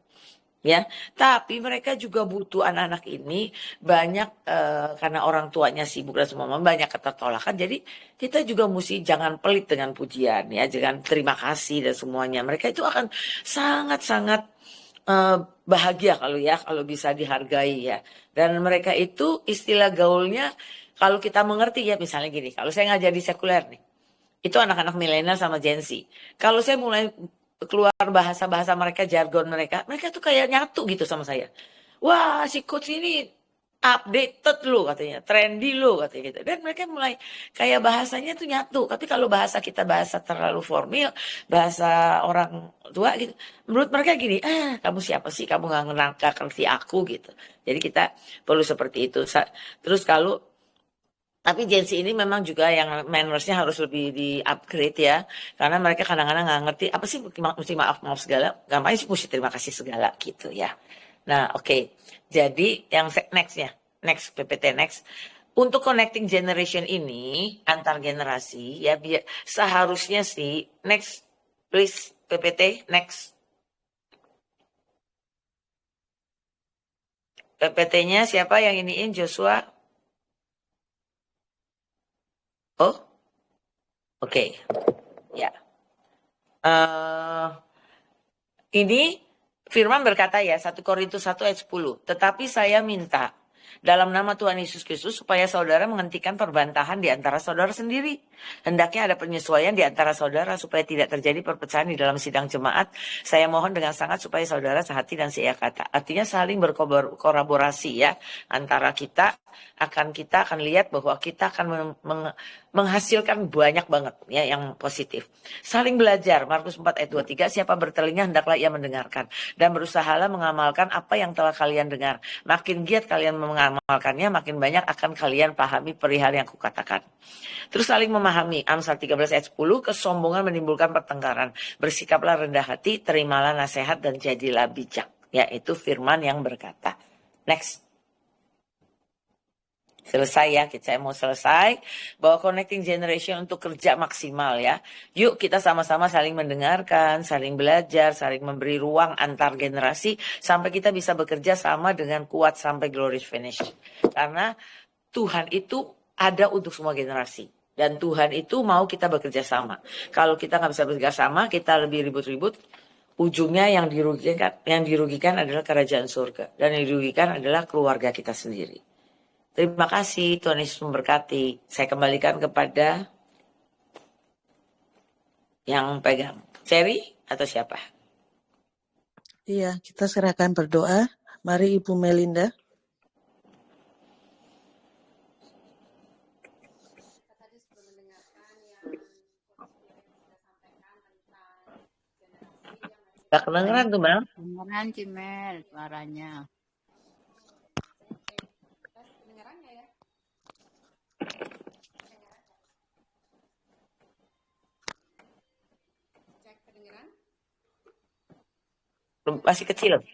Ya, tapi mereka juga butuh anak-anak ini banyak karena orang tuanya sibuk dan semua banyak ketertolakan. Jadi kita juga mesti jangan pelit dengan pujian ya, jangan terima kasih dan semuanya. Mereka itu akan sangat-sangat bahagia kalau bisa dihargai ya. Dan mereka itu istilah gaulnya kalau kita mengerti ya, misalnya gini, kalau saya ngajar di sekuler nih, itu anak-anak milenial sama Gen Z. Kalau saya mulai keluar bahasa-bahasa mereka, jargon mereka tuh kayak nyatu gitu sama saya. Wah, si coach ini updated lo katanya, trendy lo katanya gitu. Dan mereka mulai kayak bahasanya tuh nyatu. Tapi kalau bahasa kita bahasa terlalu formal, bahasa orang tua gitu, menurut mereka gini, kamu siapa sih, kamu nggak ngerti aku gitu. Jadi kita perlu seperti itu. Terus tapi Gen Z ini memang juga yang mannersnya harus lebih di-upgrade ya. Karena mereka kadang-kadang nggak ngerti, apa sih mesti maaf segala, gampangnya sih mesti terima kasih segala gitu ya. Nah oke. Jadi yang next PPT next. Untuk connecting generation ini, antar generasi ya, seharusnya sih, next please PPT next. PPT-nya siapa yang iniin, Joshua? Oh, oke. Ya. Ini Firman berkata ya, 1 Korintus 1 ayat 10. Tetapi saya minta dalam nama Tuhan Yesus Kristus supaya saudara menghentikan perbantahan di antara saudara sendiri. Hendaknya ada penyesuaian di antara saudara supaya tidak terjadi perpecahan di dalam sidang jemaat. Saya mohon dengan sangat supaya saudara sehati dan seia-kata. Artinya saling berkolaborasi ya antara kita akan lihat bahwa kita akan menghasilkan banyak banget ya yang positif. Saling belajar, Markus 4 ayat 23, siapa bertelinga hendaklah ia mendengarkan dan berusahalah mengamalkan apa yang telah kalian dengar. Makin giat kalian mengamalkannya, makin banyak akan kalian pahami perihal yang kukatakan. Terus saling memahami, Amsal 13 ayat 10, kesombongan menimbulkan pertengkaran. Bersikaplah rendah hati, terimalah nasihat dan jadilah bijak. Yaitu firman yang berkata. Next. Selesai ya, saya mau selesai bahwa connecting generation untuk kerja maksimal ya. Yuk kita sama-sama saling mendengarkan, saling belajar, saling memberi ruang antar generasi sampai kita bisa bekerja sama dengan kuat sampai glory finish. Karena Tuhan itu ada untuk semua generasi dan Tuhan itu mau kita bekerja sama. Kalau kita nggak bisa bekerja sama, kita lebih ribut-ribut. Ujungnya yang dirugikan adalah kerajaan surga dan yang dirugikan adalah keluarga kita sendiri. Terima kasih, Tuhan Yesus memberkati. Saya kembalikan kepada yang pegang. Cherry atau siapa? Iya, kita serahkan berdoa. Mari Ibu Melinda. Gak kedengeran tuh, Mel. Kedengeran, Cimel, suaranya. Masih kecil.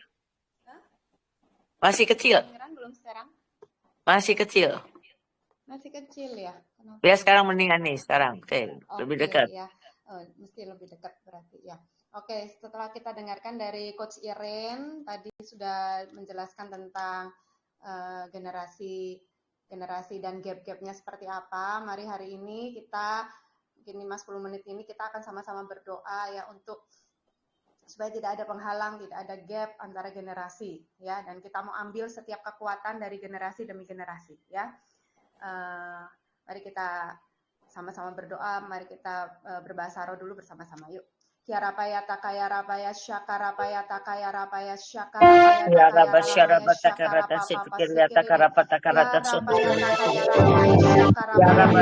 Masih kecil. Belum sekarang? Masih kecil. Masih kecil ya? Kenapa? Ya sekarang mendingan nih sekarang. Oke, lebih dekat. Ya. Mesti lebih dekat berarti ya. Oke, setelah kita dengarkan dari Coach Irene tadi sudah menjelaskan tentang generasi dan gap-gapnya seperti apa. Mari hari ini kita mungkin 5-10 menit ini kita akan sama-sama berdoa ya untuk supaya tidak ada penghalang, tidak ada gap antara generasi ya, dan kita mau ambil setiap kekuatan dari generasi demi generasi ya. Mari kita sama-sama berdoa, mari kita berbahasa roh dulu bersama-sama yuk. Kiarapaya takaya rapaya syakarapaya takaya rapaya syakarapaya ya rabba syarabba takarata sikirya takarapa takarata soto ya rabba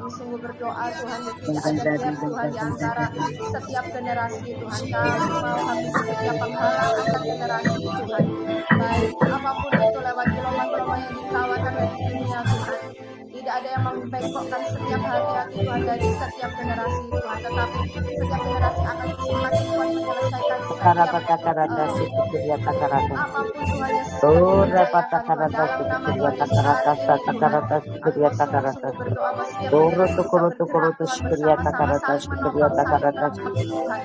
kami sungguh berdoa Tuhan tidak ada gap Tuhan di antara setiap generasi Tuhan. Kami mau habisi setiap penghalang antar generasi Tuhan, baik apapun itu lewat gelombang-gelombang yang ditawarkan dari dunia Tuhan. Tidak ada yang membengkokkan setiap hati-hati Tuhan dari setiap generasi Tuhan, tetapi setiap generasi akan semakin kuat menyelesaikan setiap apapun Tuhan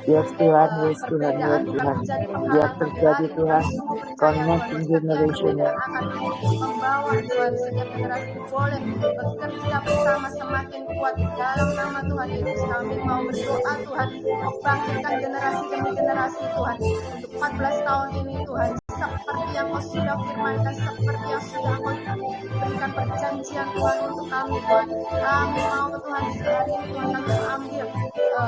Yes Tuhan, biar terjadi Tuhan, connecting generation akan membawa Tuhan setiap generasi boleh bekerja bersama semakin kuat. Dalam nama Tuhan Yesus kami mau berdoa Tuhan, membangkitkan generasi demi generasi Tuhan. Untuk 14 tahun ini Tuhan, seperti yang Kau sudah firmankan, seperti yang sudah Kau berikan perjanjian Tuhan untuk kami Tuhan. Kami mau Tuhan sehari ini Tuhan kami ambil,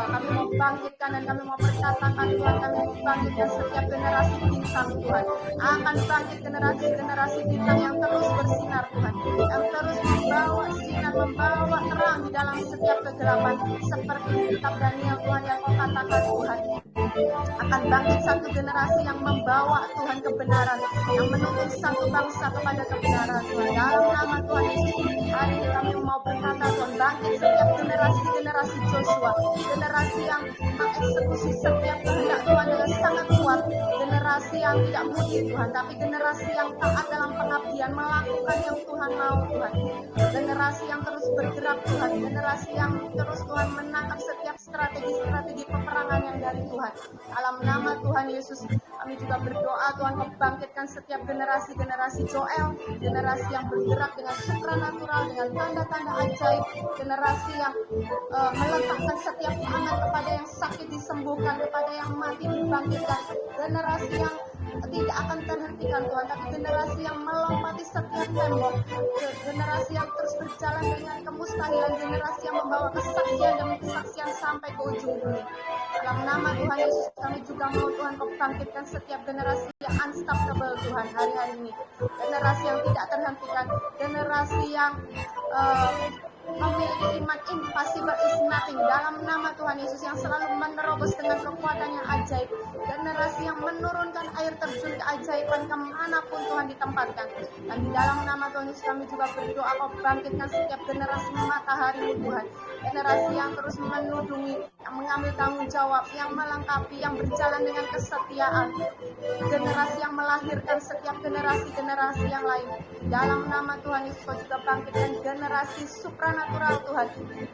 kami mau bangkitkan dan kami mau berkatakan Tuhan, kami mau bangkitkan setiap generasi bintang Tuhan. Akan bangkit generasi bintang yang terus bersinar Tuhan, yang terus membawa sinar, membawa terang di dalam setiap kegelapan. Seperti kitab Daniel Tuhan yang Kau katakan Tuhan, akan bangkit satu generasi yang membawa Tuhan kebenaran, yang menuntun satu bangsa kepada kebenaran Tuhan. Dalam nama Tuhan Yesus, hari ini kami mau berkata Tuhan, bangkit setiap generasi Joshua, generasi yang mengeksekusi setiap kehendak Tuhan dengan sangat kuat, generasi yang tidak mudik Tuhan, tapi generasi yang taat dalam pengabdian, melakukan yang Tuhan mau Tuhan, generasi yang terus bergerak Tuhan, generasi yang terus Tuhan menangkap setiap strategi peperangan yang dari Tuhan. Dalam nama Tuhan Yesus, kami juga berdoa Tuhan, membangkitkan setiap generasi Joel, generasi yang bergerak dengan supranatural, dengan tanda-tanda ajaib, generasi yang meletakkan setiap tangan kepada yang sakit disembuhkan, kepada yang mati dibangkitkan, generasi yang tidak akan terhentikan Tuhan, tapi generasi yang melompati setiap tembok, generasi yang terus berjalan dengan kemustahilan, generasi yang membawa kesaksian demi kesaksian sampai ke ujung dunia. Dalam nama Tuhan Yesus, kami juga mau Tuhan membangkitkan setiap generasi yang unstoppable Tuhan hari-hari ini, generasi yang tidak terhentikan, generasi yang memiliki iman impossible is nothing. Dalam nama Tuhan Yesus, yang selalu menerobos dengan kekuatan yang ajaib, generasi yang menurunkan air terjun keajaiban kemanapun Tuhan ditempatkan. Dan di dalam nama Tuhan Yesus kami juga berdoa, Kau bangkitkan setiap generasi matahari Tuhan, generasi yang terus menudungi, yang mengambil tanggung jawab, yang melengkapi, yang berjalan dengan kesetiaan, generasi yang melahirkan setiap generasi yang lain. Dalam nama Tuhan Yesus, Kau juga bangkitkan generasi supranatural Tuhan,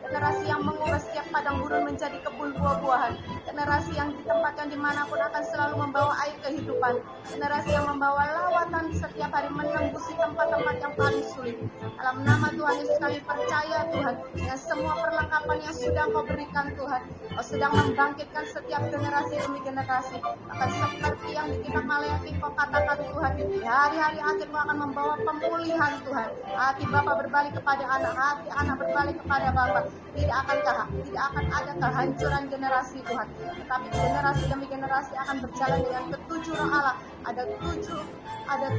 generasi yang mengubah setiap padang gurun menjadi kebun buah-buahan, generasi yang ditempatkan dimanapun akan selalu membawa air kehidupan, generasi yang membawa lawatan setiap hari menembusi tempat-tempat yang paling sulit. Dalam nama Tuhan Yesus kami percaya Tuhan, dengan semua perlengkapan yang sudah Kau berikan Tuhan, Kau sedang membangkitkan setiap generasi demi generasi. Akan seperti yang di kitab Maleakhi Kau katakan Tuhan, di hari-hari akhir Kau akan membawa pemulihan Tuhan. Hati Bapa berbalik kepada anak, hati anak berbalik kepada Bapa. Tidak akan ada kehancuran generasi Tuhan, tetapi generasi demi generasi akan berjalan dengan ketujuh roh Allah. Ada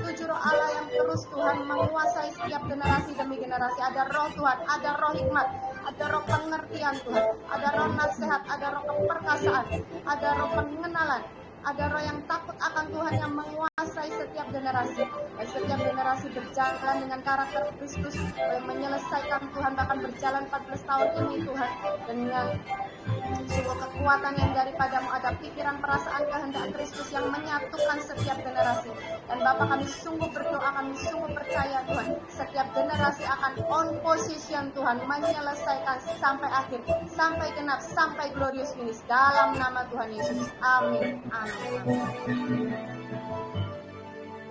tujuh roh Allah yang terus Tuhan menguasai setiap generasi demi generasi. Ada roh Tuhan, ada roh hikmat, ada roh pengertian Tuhan, ada roh nasihat, ada roh keperkasaan, ada roh pengenalan, ada roh yang takut akan Tuhan yang menguasai setiap generasi. Dan setiap generasi berjalan dengan karakter Kristus, menyelesaikan Tuhan, bahkan berjalan 14 tahun ini Tuhan, dengan sungguh kekuatan yang daripadamu, ada pikiran, perasaan, kehendak Kristus yang menyatukan setiap generasi. Dan Bapa, kami sungguh berdoa, kami sungguh percaya Tuhan, setiap generasi akan on position Tuhan, menyelesaikan sampai akhir, sampai genap, sampai glorious finish. Dalam nama Tuhan Yesus, amin.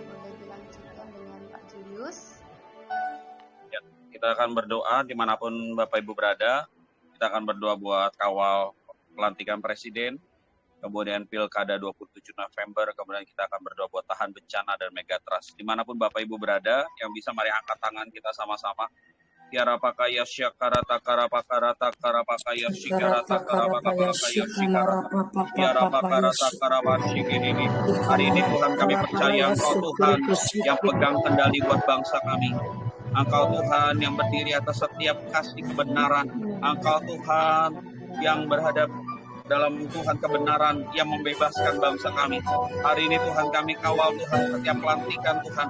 Boleh dilanjutkan dengan Pak Julius. Ya, kita akan berdoa dimanapun Bapak Ibu berada. Kita akan berdoa buat kawal pelantikan presiden, kemudian pilkada 27 November, kemudian kita akan berdoa buat tahan bencana dan megatrust. Dimanapun Bapak Ibu berada, yang bisa mari angkat tangan kita sama-sama. Tiara pakaya syakarata karapaka karapakaya syikarata karapakaya syikarata tiara pakarata karapashikini. Hari ini Tuhan kami percaya Engkau Tuhan yang pegang kendali buat bangsa kami. Engkau Tuhan yang berdiri atas setiap kasih kebenaran. Engkau Tuhan yang berhadap dalam Tuhan kebenaran yang membebaskan bangsa kami. Hari ini Tuhan kami kawal Tuhan setiap pelantikan Tuhan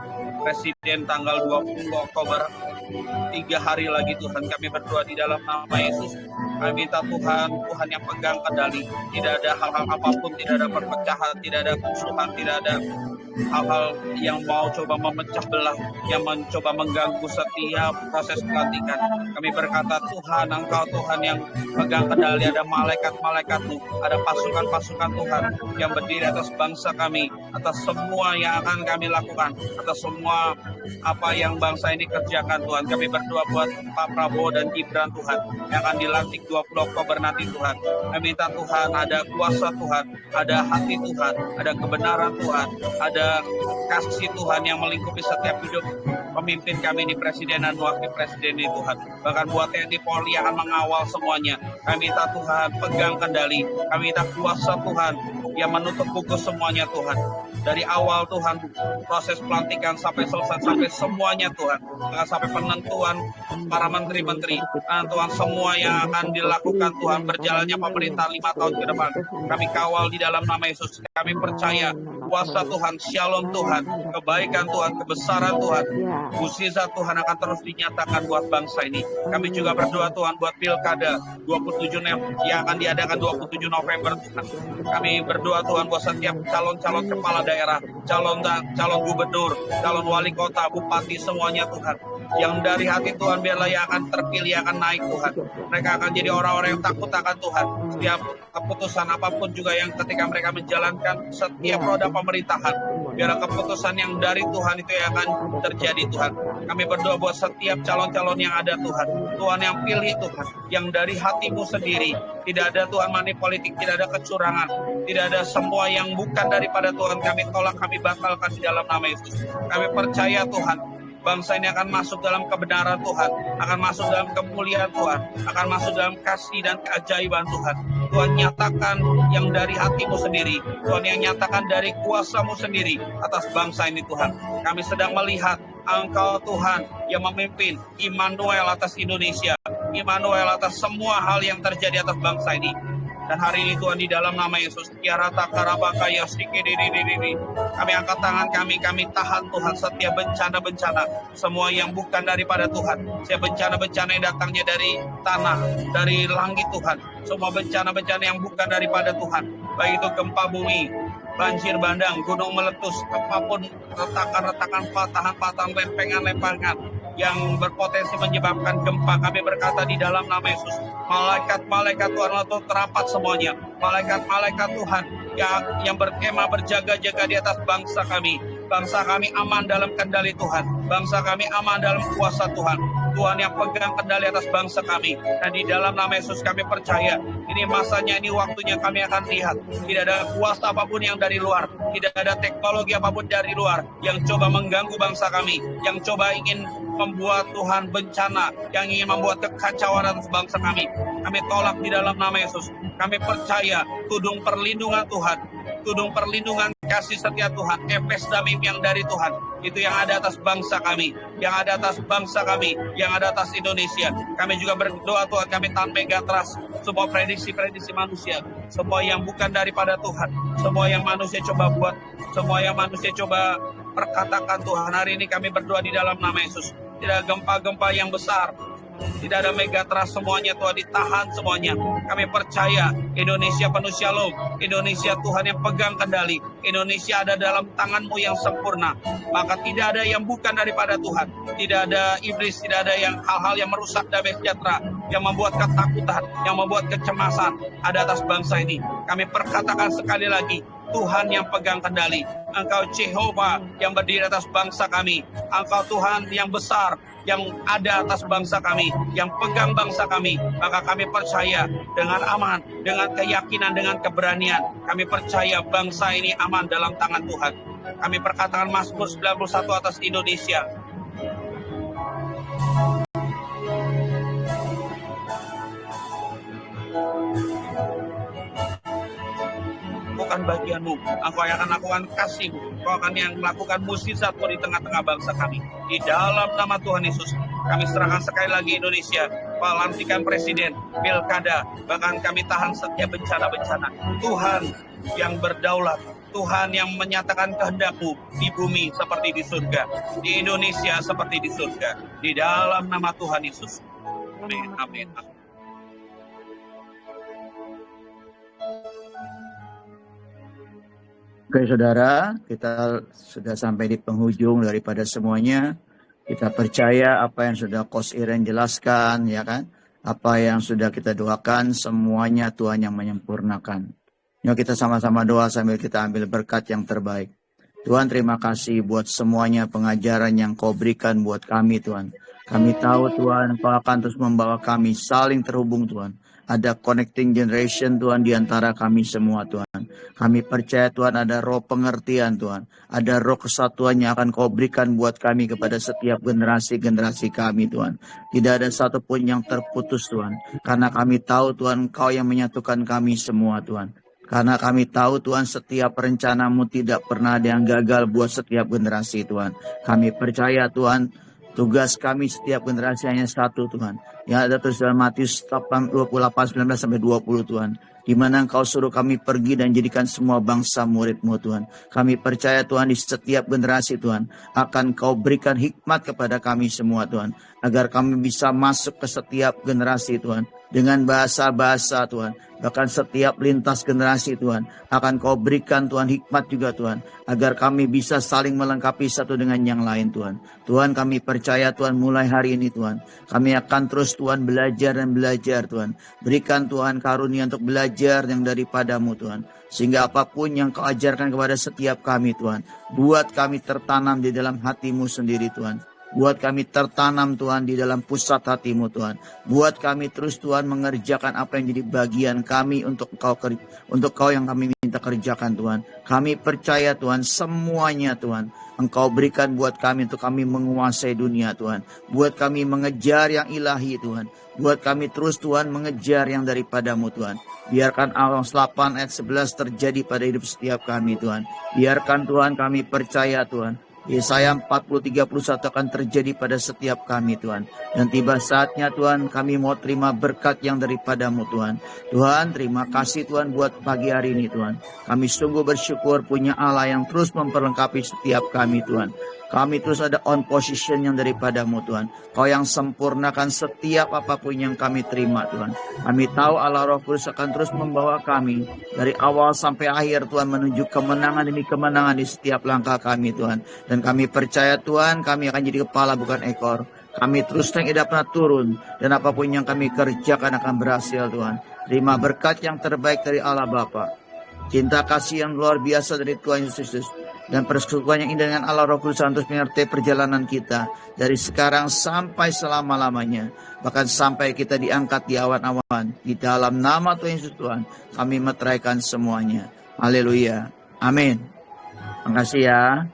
Presiden tanggal 20 Oktober. 3 hari lagi Tuhan kami berdoa di dalam nama Yesus. Kami minta Tuhan yang pegang kendali. Tidak ada hal-hal apapun, tidak ada perpecahan, tidak ada kerusuhan, tidak ada hal-hal yang mau coba memecah belah, yang mencoba mengganggu setiap proses pelantikan. Kami berkata Tuhan, Engkau Tuhan yang pegang kendali, ada malaikat-malaikatmu, ada pasukan-pasukan Tuhan yang berdiri atas bangsa kami, atas semua yang akan kami lakukan, atas semua apa yang bangsa ini kerjakan Tuhan. Kami berdoa buat Pak Prabowo dan Gibran Tuhan, yang akan dilantik 20 Oktober nanti Tuhan. Kami minta Tuhan ada kuasa Tuhan, ada hati Tuhan, ada kebenaran Tuhan, ada kasih Tuhan yang melingkupi setiap hidup pemimpin kami ini, presiden dan wakil presiden ini Tuhan. Bahkan buat TNI Polri yang akan mengawal semuanya. Kami minta Tuhan pegang kendali. Kami minta kuasa Tuhan yang menutup buku semuanya Tuhan. Dari awal Tuhan, proses pelantikan sampai selesai, sampai semuanya Tuhan. Sampai penentuan para menteri-menteri. Tuhan, semua yang akan dilakukan Tuhan, berjalannya pemerintahan 5 tahun ke depan. Kami kawal di dalam nama Yesus. Kami percaya kuasa Tuhan, shalom Tuhan, kebaikan Tuhan, kebesaran Tuhan, mukjizat Tuhan akan terus dinyatakan buat bangsa ini. Kami juga berdoa Tuhan buat pilkada 27 yang akan diadakan 27 November Tuhan. Kami berdoa Tuhan buat setiap calon-calon kepala daerah, calon gubernur, calon wali kota, bupati, semuanya Tuhan. Yang dari hati Tuhan biarlah yang akan terpilih, akan naik Tuhan. Mereka akan jadi orang-orang yang takut akan Tuhan. Setiap keputusan apapun juga yang ketika mereka menjalankan setiap roda pemerintahan, biarlah keputusan yang dari Tuhan itu yang akan terjadi Tuhan. Kami berdoa buat setiap calon-calon yang ada Tuhan. Tuhan yang pilih Tuhan, yang dari hatimu sendiri. Tidak ada Tuhan money politik, tidak ada kecurangan, tidak ada semua yang bukan daripada Tuhan. Kami tolak, kami batalkan di dalam nama Yesus. Kami percaya Tuhan, bangsa ini akan masuk dalam kebenaran Tuhan, akan masuk dalam kemuliaan Tuhan, akan masuk dalam kasih dan keajaiban Tuhan. Tuhan nyatakan yang dari hatimu sendiri, Tuhan yang nyatakan dari kuasamu sendiri atas bangsa ini Tuhan. Kami sedang melihat Engkau Tuhan yang memimpin Immanuel atas Indonesia, Immanuel atas semua hal yang terjadi atas bangsa ini. Dan hari ini Tuhan di dalam nama Yesus, kami angkat tangan kami tahan Tuhan setiap bencana-bencana, semua yang bukan daripada Tuhan, setiap bencana-bencana yang datangnya dari tanah, dari langit Tuhan, semua bencana-bencana yang bukan daripada Tuhan, baik itu gempa bumi, banjir bandang, gunung meletus, apapun retakan-retakan, patahan-patahan, lempengan-lempengan yang berpotensi menyebabkan gempa, kami berkata di dalam nama Yesus, malaikat-malaikat Tuhan itu terapat semuanya, malaikat-malaikat Tuhan yang berkemah berjaga-jaga di atas bangsa kami aman dalam kendali Tuhan, bangsa kami aman dalam kuasa Tuhan, Tuhan yang pegang kendali atas bangsa kami. Dan di dalam nama Yesus kami percaya, ini masanya, ini waktunya kami akan lihat, tidak ada kuasa apapun yang dari luar, tidak ada teknologi apapun dari luar yang coba mengganggu bangsa kami, yang coba ingin membuat Tuhan bencana, yang ingin membuat kekacauan atas bangsa kami. Kami tolak di dalam nama Yesus. Kami percaya tudung perlindungan Tuhan, tudung perlindungan kasih setia Tuhan, efes damim yang dari Tuhan, itu yang ada atas bangsa kami, yang ada atas bangsa kami, yang ada atas Indonesia. Kami juga berdoa Tuhan, kami tahan megatras semua prediksi-prediksi manusia, semua yang bukan daripada Tuhan, semua yang manusia coba buat, semua yang manusia coba perkatakan Tuhan. Hari ini kami berdoa di dalam nama Yesus, tidak gempa-gempa yang besar, tidak ada megatras, semuanya Tuhan ditahan semuanya. Kami percaya Indonesia penuh shalom, Indonesia Tuhan yang pegang kendali, Indonesia ada dalam tangan-Mu yang sempurna. Maka tidak ada yang bukan daripada Tuhan, tidak ada iblis, tidak ada yang hal-hal yang merusak damai sejahtera, yang membuat ketakutan, yang membuat kecemasan ada atas bangsa ini. Kami perkatakan sekali lagi, Tuhan yang pegang kendali, Engkau Jehovah yang berdiri atas bangsa kami, Engkau Tuhan yang besar, yang ada atas bangsa kami, yang pegang bangsa kami. Maka kami percaya dengan aman, dengan keyakinan, dengan keberanian, kami percaya bangsa ini aman dalam tangan Tuhan. Kami perkatakan Mazmur 91 atas Indonesia. Bukan bagianmu, Engkau yang akan lakukan kasih-Mu, Engkau akan yang melakukan mukjizat-Mu di tengah-tengah bangsa kami. Di dalam nama Tuhan Yesus, kami serahkan sekali lagi Indonesia, pelantikan presiden, pilkada, bahkan kami tahan setiap bencana-bencana. Tuhan yang berdaulat, Tuhan yang menyatakan kehendak-Mu di bumi seperti di surga, di Indonesia seperti di surga. Di dalam nama Tuhan Yesus. Amin. Amin. Oke saudara, kita sudah sampai di penghujung daripada semuanya. Kita percaya apa yang sudah Coach Iren jelaskan, ya kan? Apa yang sudah kita doakan, semuanya Tuhan yang menyempurnakan. Yuk kita sama-sama doa sambil kita ambil berkat yang terbaik. Tuhan, terima kasih buat semuanya pengajaran yang Kau berikan buat kami, Tuhan. Kami tahu, Tuhan, Kau akan terus membawa kami saling terhubung, Tuhan. Ada connecting generation, Tuhan, di antara kami semua, Tuhan. Kami percaya, Tuhan, ada roh pengertian, Tuhan. Ada roh kesatuan yang akan Kau berikan buat kami kepada setiap generasi-generasi kami, Tuhan. Tidak ada satupun yang terputus, Tuhan. Karena kami tahu, Tuhan, Kau yang menyatukan kami semua, Tuhan. Karena kami tahu, Tuhan, setiap rencanamu tidak pernah ada yang gagal buat setiap generasi, Tuhan. Kami percaya, Tuhan, tugas kami setiap generasi hanya satu, Tuhan. Yang ada terus dalam Matius 28:19-20, Tuhan. Di mana Engkau suruh kami pergi dan jadikan semua bangsa murid-Mu, Tuhan. Kami percaya, Tuhan, di setiap generasi, Tuhan, akan Kau berikan hikmat kepada kami semua, Tuhan. Agar kami bisa masuk ke setiap generasi, Tuhan. Dengan bahasa-bahasa, Tuhan. Bahkan setiap lintas generasi, Tuhan, akan Kau berikan, Tuhan, hikmat juga, Tuhan, agar kami bisa saling melengkapi satu dengan yang lain, Tuhan. Tuhan, kami percaya, Tuhan, mulai hari ini, Tuhan, kami akan terus, Tuhan, belajar dan belajar, Tuhan. Berikan, Tuhan, karunia untuk belajar yang daripada-Mu, Tuhan. Sehingga apapun yang Kau ajarkan kepada setiap kami, Tuhan, buat kami tertanam di dalam hati-Mu sendiri, Tuhan. Buat kami tertanam, Tuhan, di dalam pusat hati-Mu, Tuhan. Buat kami terus, Tuhan, mengerjakan apa yang jadi bagian kami untuk Kau yang kami minta kerjakan, Tuhan. Kami percaya, Tuhan, semuanya, Tuhan, Engkau berikan buat kami untuk kami menguasai dunia, Tuhan. Buat kami mengejar yang ilahi, Tuhan. Buat kami terus, Tuhan, mengejar yang daripada-Mu, Tuhan. Biarkan Amos 8 ayat 11 terjadi pada hidup setiap kami, Tuhan. Biarkan, Tuhan, kami percaya, Tuhan, Yesaya 40:31 akan terjadi pada setiap kami, Tuhan. Dan tiba saatnya, Tuhan, kami mau terima berkat yang daripada-Mu, Tuhan. Tuhan, terima kasih, Tuhan, buat pagi hari ini, Tuhan. Kami sungguh bersyukur punya Allah yang terus memperlengkapi setiap kami, Tuhan. Kami terus ada on position yang daripada-Mu, Tuhan. Kau yang sempurnakan setiap apapun yang kami terima, Tuhan. Kami tahu Allah Roh Kudus akan terus membawa kami dari awal sampai akhir, Tuhan, menuju kemenangan demi kemenangan di setiap langkah kami, Tuhan. Dan kami percaya, Tuhan, kami akan jadi kepala bukan ekor. Kami terus tidak pernah turun, dan apapun yang kami kerjakan akan berhasil, Tuhan. Terima berkat yang terbaik dari Allah Bapa, cinta kasih yang luar biasa dari Tuhan Yesus Kristus, dan persekutuan yang indah dengan Allah Roh Kudus terus menyertai perjalanan kita dari sekarang sampai selama-lamanya, bahkan sampai kita diangkat di awan-awan. Di dalam nama Tuhan Yesus, Tuhan, kami meteraikan semuanya. Haleluya. Amin. Terima kasih ya.